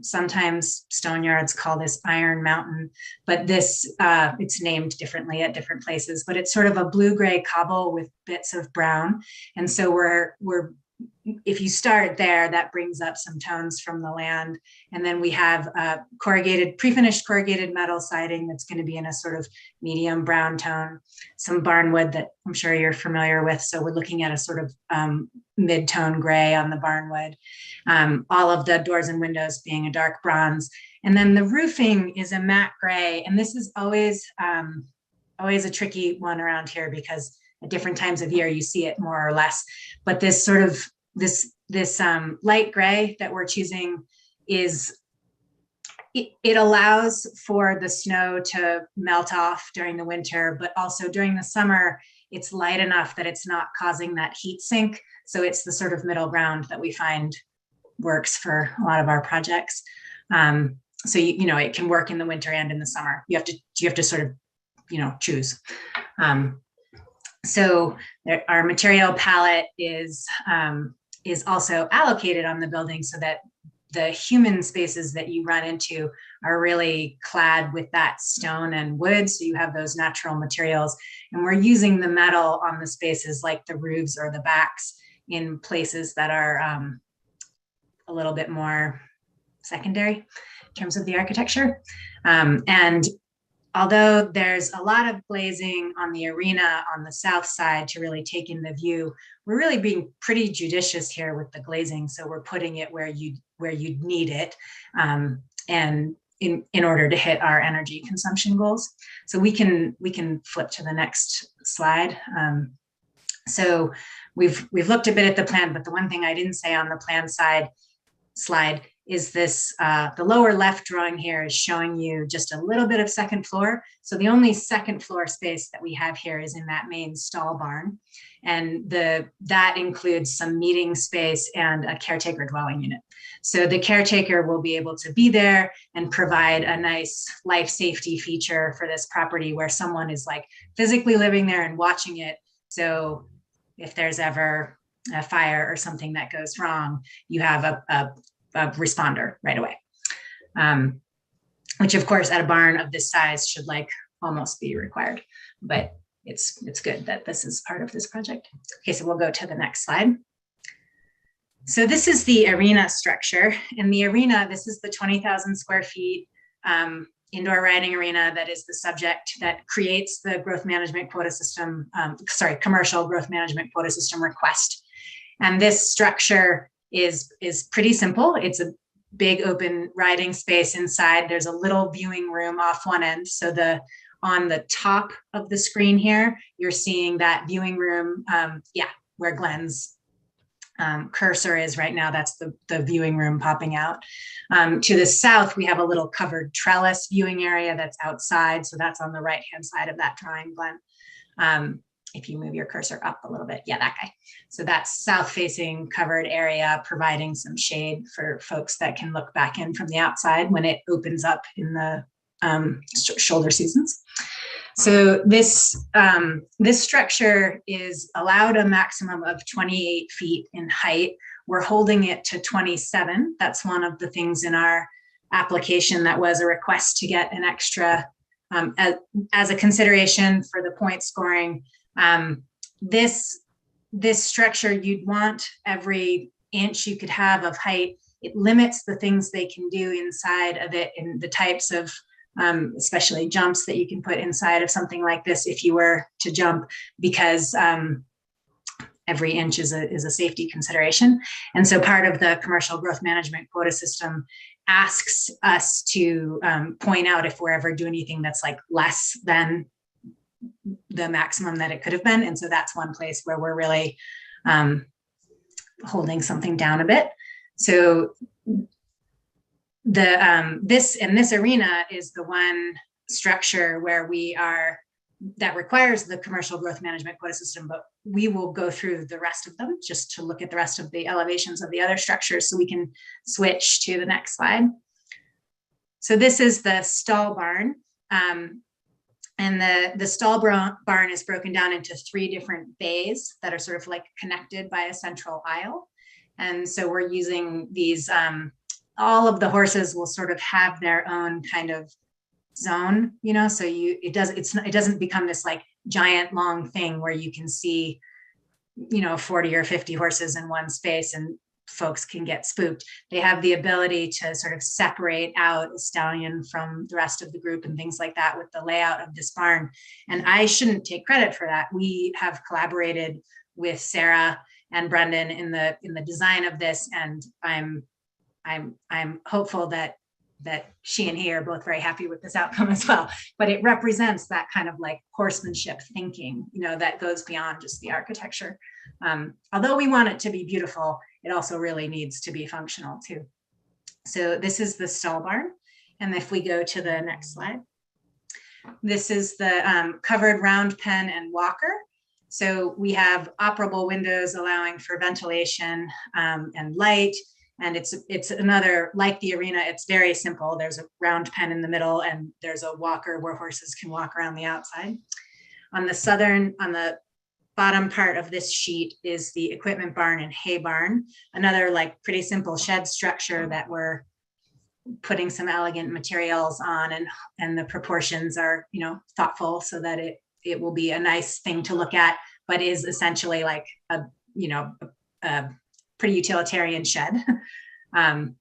Sometimes stone yards call this Iron Mountain, but this, it's named differently at different places, but it's sort of a blue-gray cobble with bits of brown. And so if you start there, that brings up some tones from the land. And then we have pre-finished corrugated metal siding that's going to be in a sort of medium brown tone, some barnwood that I'm sure you're familiar with. So we're looking at a sort of mid-tone gray on the barnwood. All of the doors and windows being a dark bronze. And then the roofing is a matte gray. And this is always a tricky one around here, because at different times of year, you see it more or less. But this sort of, this light gray that we're choosing it allows for the snow to melt off during the winter, but also during the summer, it's light enough that it's not causing that heat sink. So it's the sort of middle ground that we find works for a lot of our projects. So, it can work in the winter and in the summer. You have to sort of, choose. So our material palette is also allocated on the building, so that the human spaces that you run into are really clad with that stone and wood. So you have those natural materials, and we're using the metal on the spaces like the roofs or the backs in places that are a little bit more secondary in terms of the architecture. And although there's a lot of glazing on the arena on the south side to really take in the view, we're really being pretty judicious here with the glazing. So we're putting it where you'd need it, and in order to hit our energy consumption goals. So we can flip to the next slide. So we've looked a bit at the plan, but the one thing I didn't say on the plan slide is this, the lower left drawing here is showing you just a little bit of second floor. So the only second floor space that we have here is in that main stall barn. And that includes some meeting space and a caretaker dwelling unit. So the caretaker will be able to be there and provide a nice life safety feature for this property, where someone is like physically living there and watching it. So if there's ever a fire or something that goes wrong, you have a responder right away, which of course at a barn of this size should almost be required, but it's good that this is part of this project. Okay, so we'll go to the next slide. So this is the arena structure, and the arena, this is the 20,000 square feet indoor riding arena that is the subject that creates the growth management quota system, commercial growth management quota system request. And this structure is pretty simple. It's a big open riding space inside. There's a little viewing room off one end. So on the top of the screen here, you're seeing that viewing room, where Glenn's cursor is right now. That's the viewing room popping out. To the south, we have a little covered trellis viewing area that's outside. So that's on the right-hand side of that drawing, Glenn. If you move your cursor up a little bit, that guy. So that's south-facing covered area, providing some shade for folks that can look back in from the outside when it opens up in the shoulder seasons. So this structure is allowed a maximum of 28 feet in height we're holding it to 27. That's one of the things in our application that was a request to get an extra as a consideration for the point scoring. This structure, you'd want every inch you could have of height. It limits the things they can do inside of it and the types of especially jumps that you can put inside of something like this if you were to jump, because every inch is a safety consideration. And so part of the commercial growth management quota system asks us to point out if we're ever doing anything that's like less than the maximum that it could have been. And so that's one place where we're really holding something down a bit. So this arena is the one structure where that requires the commercial growth management quota system, but we will go through the rest of them just to look at the rest of the elevations of the other structures so we can switch to the next slide. So this is the stall barn. And the stall barn is broken down into 3 different bays that are sort of like connected by a central aisle. And so we're using these, all of the horses will sort of have their own kind of zone, you know, so it doesn't become this like giant long thing where you can see, you know, 40 or 50 horses in one space and folks can get spooked. They have the ability to sort of separate out a stallion from the rest of the group and things like that with the layout of this barn. And I shouldn't take credit for that. We have collaborated with Sarah and Brendan in the design of this, and I'm hopeful that she and he are both very happy with this outcome as well. But it represents that kind of like horsemanship thinking, you know, that goes beyond just the architecture. Although we want it to be beautiful, it also really needs to be functional too. So this is the stall barn. And if we go to the next slide, this is the covered round pen and walker. So we have operable windows allowing for ventilation and light. And it's another, like the arena, it's very simple. There's a round pen in the middle and there's a walker where horses can walk around the outside. On the bottom part of this sheet is the equipment barn and hay barn, another like pretty simple shed structure that we're putting some elegant materials on, and the proportions are, you know, thoughtful so that it will be a nice thing to look at, but is essentially like a, you know, a pretty utilitarian shed. Then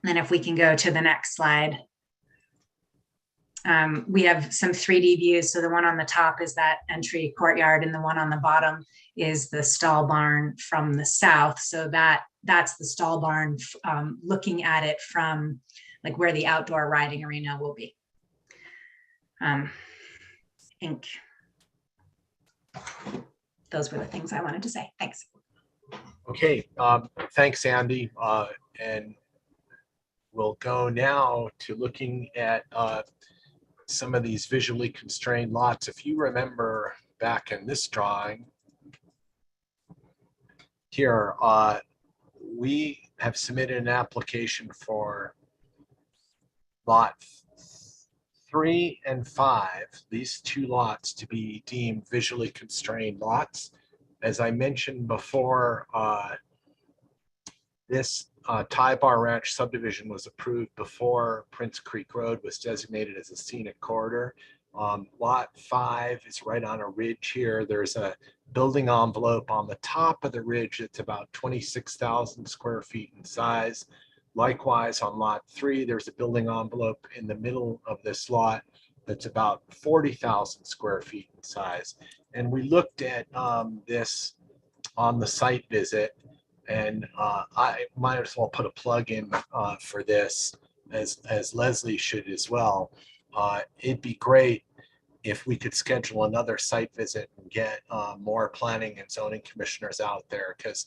if we can go to the next slide, we have some 3D views. So the one on the top is that entry courtyard, and the one on the bottom is the stall barn from the south. So that's the stall barn, looking at it from like where the outdoor riding arena will be. I think those were the things I wanted to say. Thanks. Okay, thanks, Andy. And we'll go now to looking at some of these visually constrained lots. If you remember back in this drawing here, we have submitted an application for lot 3 and 5, these 2 lots, to be deemed visually constrained lots. As I mentioned before, this Tie Bar Ranch subdivision was approved before Prince Creek Road was designated as a scenic corridor. Lot 5 is right on a ridge here. There's a building envelope on the top of the ridge that's about 26,000 square feet in size. Likewise, on lot 3, there's a building envelope in the middle of this lot that's about 40,000 square feet in size. And we looked at this on the site visit, and I might as well put a plug in for this, as Leslie should as well. It'd be great if we could schedule another site visit and get more planning and zoning commissioners out there, because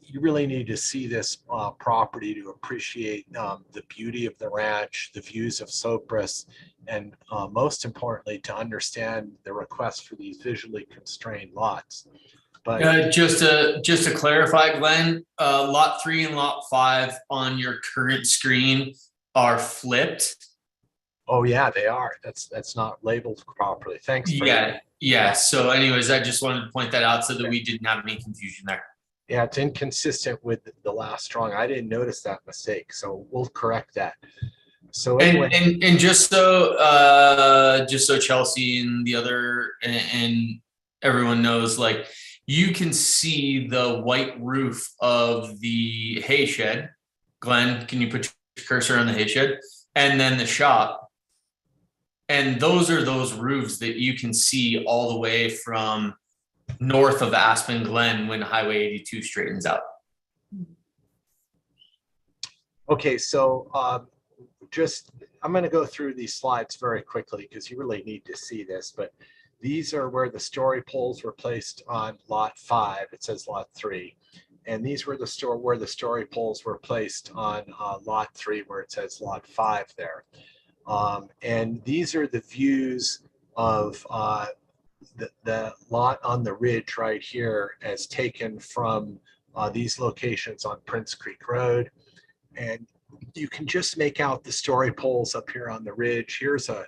you really need to see this property to appreciate the beauty of the ranch, the views of Sopris, and most importantly, to understand the request for these visually constrained lots. But just to clarify, Glenn, lot 3 and lot 5 on your current screen are flipped. Oh yeah, they are. That's not labeled properly. Thanks. Yeah. So anyways, I just wanted to point that out so that we didn't have any confusion there. Yeah, it's inconsistent with the last drawing. I didn't notice that mistake, so we'll correct that. So anyway, And just so Chelsea and the other and everyone knows, like, you can see the white roof of the hay shed. Glenn, can you put your cursor on the hay shed? And then the shop. And those are those roofs that you can see all the way from north of Aspen Glen when Highway 82 straightens out. okay, so I'm going to go through these slides very quickly because you really need to see this, but these are where the story poles were placed on lot 5. It says lot 3. And these were where the story poles were placed on lot 3, where it says lot 5 there. And these are the views of the lot on the ridge right here as taken from these locations on Prince Creek Road. And you can just make out the story poles up here on the ridge. Here's a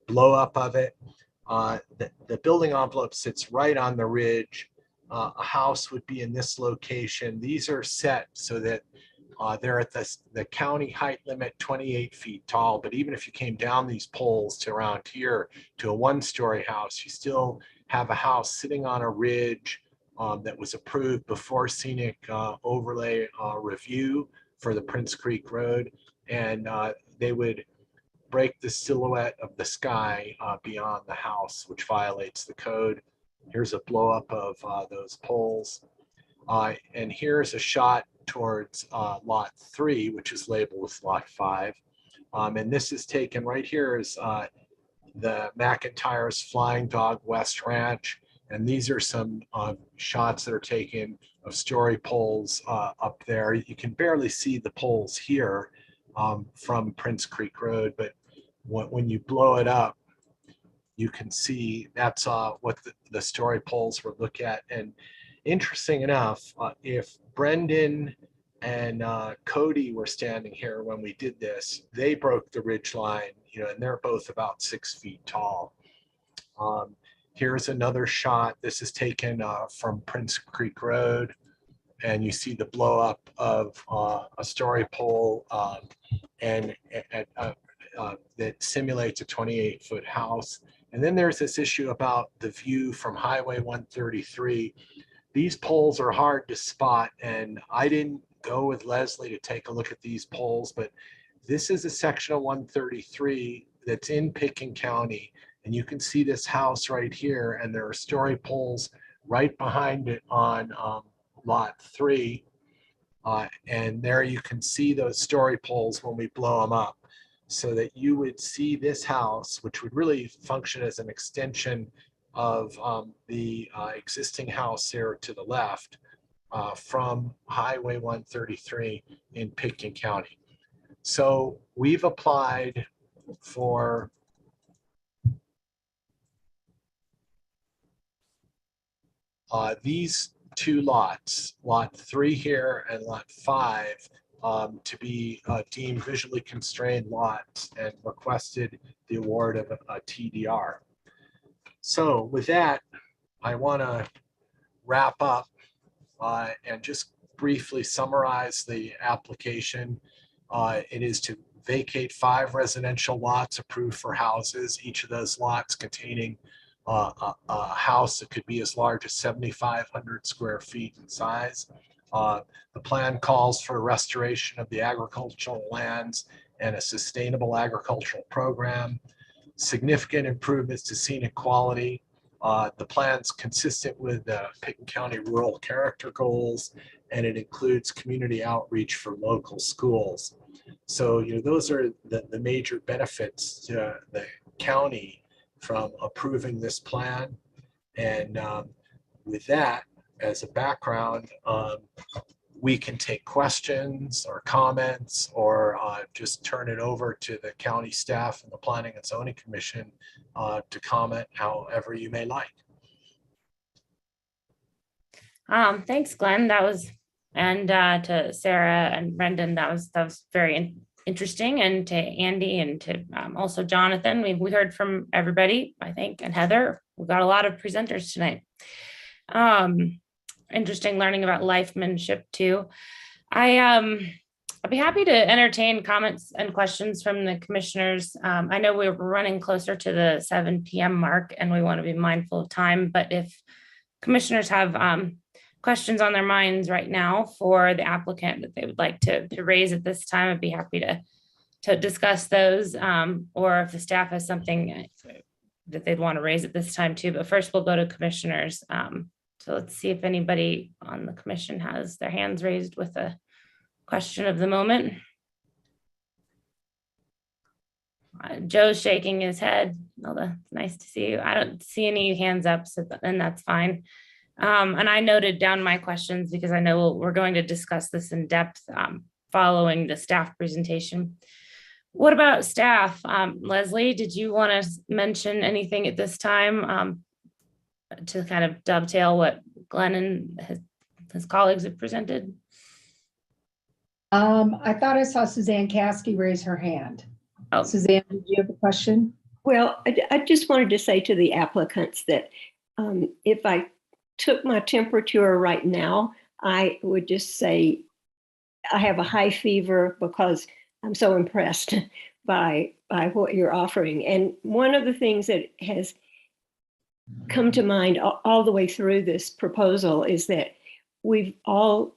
blow up of it. The building envelope sits right on the ridge. A house would be in this location. These are set so that they're at the county height limit, 28 feet tall. But even if you came down these poles to around here to a one-story house, you still have a house sitting on a ridge that was approved before scenic overlay review for the Prince Creek Road. And they would break the silhouette of the sky beyond the house, which violates the code. Here's a blow up of those poles. And here's a shot towards lot 3, which is labeled with lot 5. And this is taken right here is the McIntyre's Flying Dog West Ranch. And these are some shots that are taken of story poles up there. You can barely see the poles here from Prince Creek Road, but when you blow it up, you can see that's what the story poles were look at. And interesting enough, if Brendan and Cody were standing here when we did this, they broke the ridge line, and they're both about 6 feet tall. Here's another shot. This is taken from Prince Creek Road, and you see the blow up of a story pole that simulates a 28-foot house. And then there's this issue about the view from Highway 133. These poles are hard to spot, and I didn't go with Leslie to take a look at these poles, but this is a section of 133 that's in Pickens County, and you can see this house right here, and there are story poles right behind it on lot 3. And there you can see those story poles when we blow them up, so that you would see this house, which would really function as an extension of the existing house here to the left from Highway 133 in Pickens County. So we've applied for these two lots, lot 3 here and lot 5, to be deemed visually constrained lots, and requested the award of a TDR. So with that, I want to wrap up and just briefly summarize the application. It is to vacate 5 residential lots approved for houses, each of those lots containing a house that could be as large as 7,500 square feet in size. The plan calls for restoration of the agricultural lands and a sustainable agricultural program, significant improvements to scenic quality. The plan's consistent with the Pickens County rural character goals, and it includes community outreach for local schools. So, those are the major benefits to the county from approving this plan. And with that as a background, we can take questions or comments, or just turn it over to the county staff and the Planning and Zoning Commission to comment however you may like. Thanks, Glenn. And to Sarah and Brendan, that was very interesting, and to Andy and to also Jonathan. We heard from everybody, I think, and Heather. We got a lot of presenters tonight. interesting learning about lifemanship too. I'd be happy to entertain comments and questions from the commissioners. I know we're running closer to the 7 p.m. mark and we want to be mindful of time, but if commissioners have questions on their minds right now for the applicant that they would like to raise at this time, I'd be happy to discuss those, or if the staff has something that they'd want to raise at this time too. But first we'll go to commissioners. So let's see if anybody on the commission has their hands raised with a question of the moment. Joe's shaking his head. Oh, that's nice to see you. I don't see any hands up, so then that's fine. And I noted down my questions because I know we're going to discuss this in depth following the staff presentation. What about staff? Leslie, did you want to mention anything at this time to kind of dovetail what Glenn and his colleagues have presented? I thought I saw Suzanne Caskey raise her hand. Oh. Suzanne, did you have a question? Well, I just wanted to say to the applicants that if I took my temperature right now, I would just say I have a high fever because I'm so impressed by what you're offering. And one of the things that has come to mind all the way through this proposal is that we're all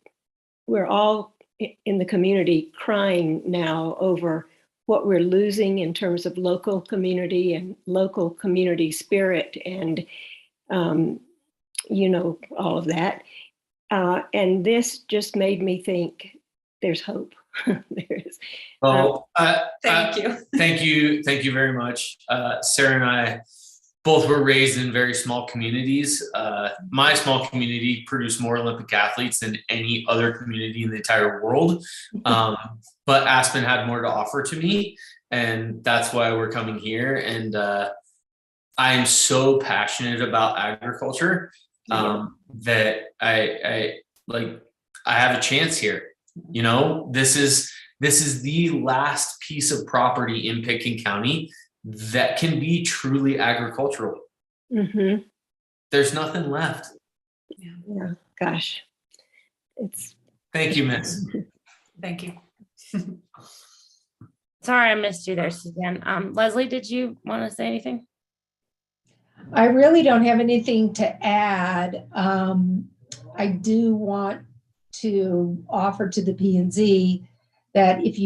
in the community crying now over what we're losing in terms of local community and local community spirit and, all of that. And this just made me think there's hope. Well, Thank you. Thank you very much. Sarah and I both were raised in very small communities. My small community produced more Olympic athletes than any other community in the entire world. But Aspen had more to offer to me, and that's why we're coming here. And I am so passionate about agriculture that I have a chance here. You know, this is the last piece of property in Pitkin County that can be truly agricultural. Mm-hmm. There's nothing left. Yeah, gosh. Thank you, Miss. Thank you. Sorry, I missed you there, Suzanne. Leslie, did you want to say anything? I really don't have anything to add. I do want to offer to the P&Z that if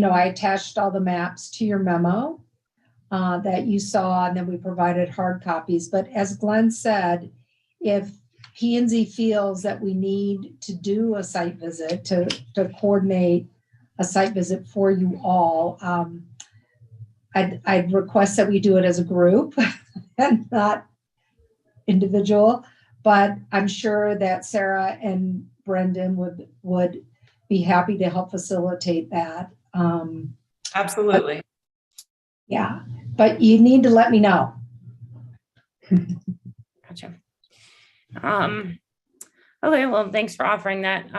I attached all the maps to your memo that you saw, and then we provided hard copies. But as Glenn said, if P&Z feels that we need to do a site visit to coordinate a site visit for you all, I'd request that we do it as a group and not individual. But I'm sure that Sarah and Brendan would be happy to help facilitate that. Absolutely. Yeah, but you need to let me know. Gotcha. Okay, well, thanks for offering that.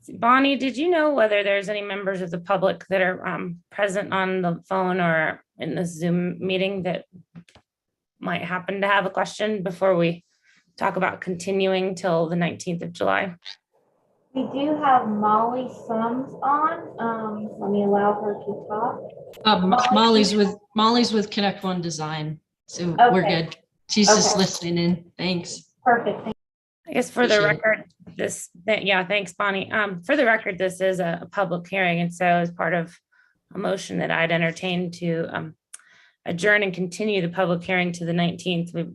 Bonnie, did you know whether there's any members of the public that are present on the phone or in the Zoom meeting that might happen to have a question before we talk about continuing till the 19th of July? We do have Molly Sums on. Let me allow her to talk. Molly's with Connect One Design, so we're Okay. good. She's just listening in. Thanks. Perfect. I guess for the record, thanks, Bonnie. For the record, this is a public hearing, and so as part of a motion that I'd entertain to adjourn and continue the public hearing to the 19th, we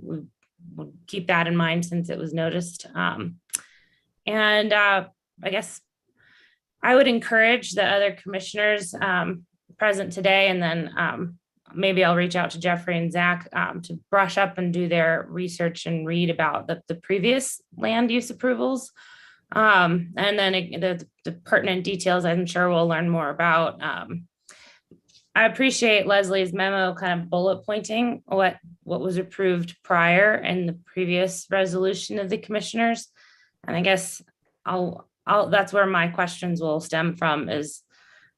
would keep that in mind since it was noticed. And I guess I would encourage the other commissioners present today, and then maybe I'll reach out to Jeffrey and Zach to brush up and do their research and read about the previous land use approvals. And then the pertinent details, I'm sure we'll learn more about. I appreciate Leslie's memo kind of bullet pointing what was approved prior in the previous resolution of the commissioners. And I guess that's where my questions will stem from, is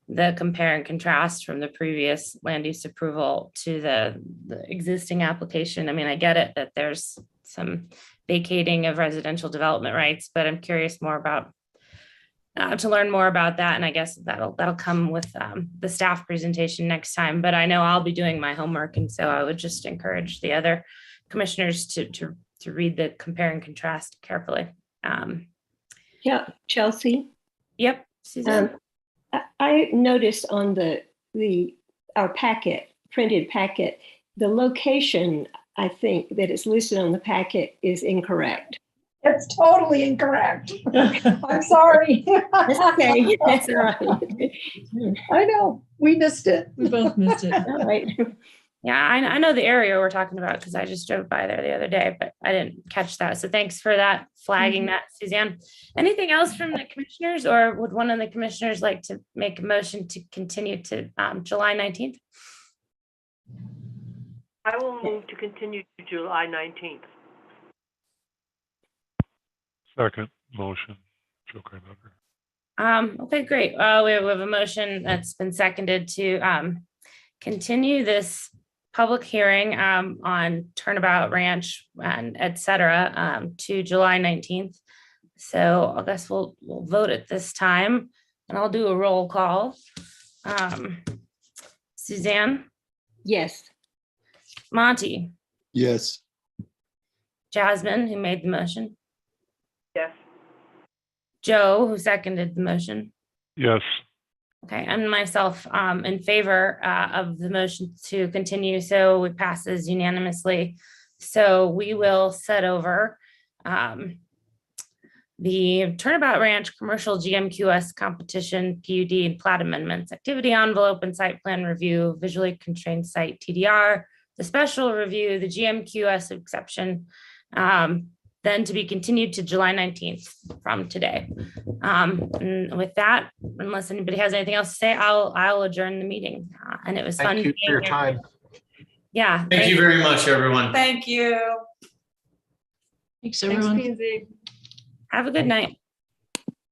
the compare and contrast from the previous land use approval to the existing application. I mean, I get it that there's some vacating of residential development rights, but I'm curious more about to learn more about that. And I guess that'll come with the staff presentation next time, but I know I'll be doing my homework. And so I would just encourage the other commissioners to read the compare and contrast carefully. Yeah, Chelsea. Yep, Suzanne. I noticed on our printed packet, the location, I think, that is listed on the packet is incorrect. It's totally incorrect. I'm sorry. That's okay. That's all right. I know, we missed it. We both missed it. All right. Yeah, I know the area we're talking about because I just drove by there the other day, but I didn't catch that. So thanks for that, flagging that, Suzanne. Anything else from the commissioners, or would one of the commissioners like to make a motion to continue to July 19th? I will move to continue to July 19th. Second motion, Joe Carnugger. Okay, great. We have a motion that's been seconded to continue this public hearing on Turnabout Ranch and et cetera to July 19th. So I guess we'll vote at this time, and I'll do a roll call. Suzanne? Yes. Monty? Yes. Jasmine, who made the motion? Yes. Joe, who seconded the motion? Yes. Okay, and myself in favor of the motion to continue, so it passes unanimously. So we will set over the Turnabout Ranch Commercial GMQS Competition PUD and plat amendments, activity envelope and site plan review, visually constrained site TDR, the special review, the GMQS exception, then to be continued to July 19th from today. And with that, unless anybody has anything else to say, I'll adjourn the meeting. And it was fun. Thank you for your time. Yeah. Thank you very much, everyone. Thank you. Thanks, everyone. Have a good night.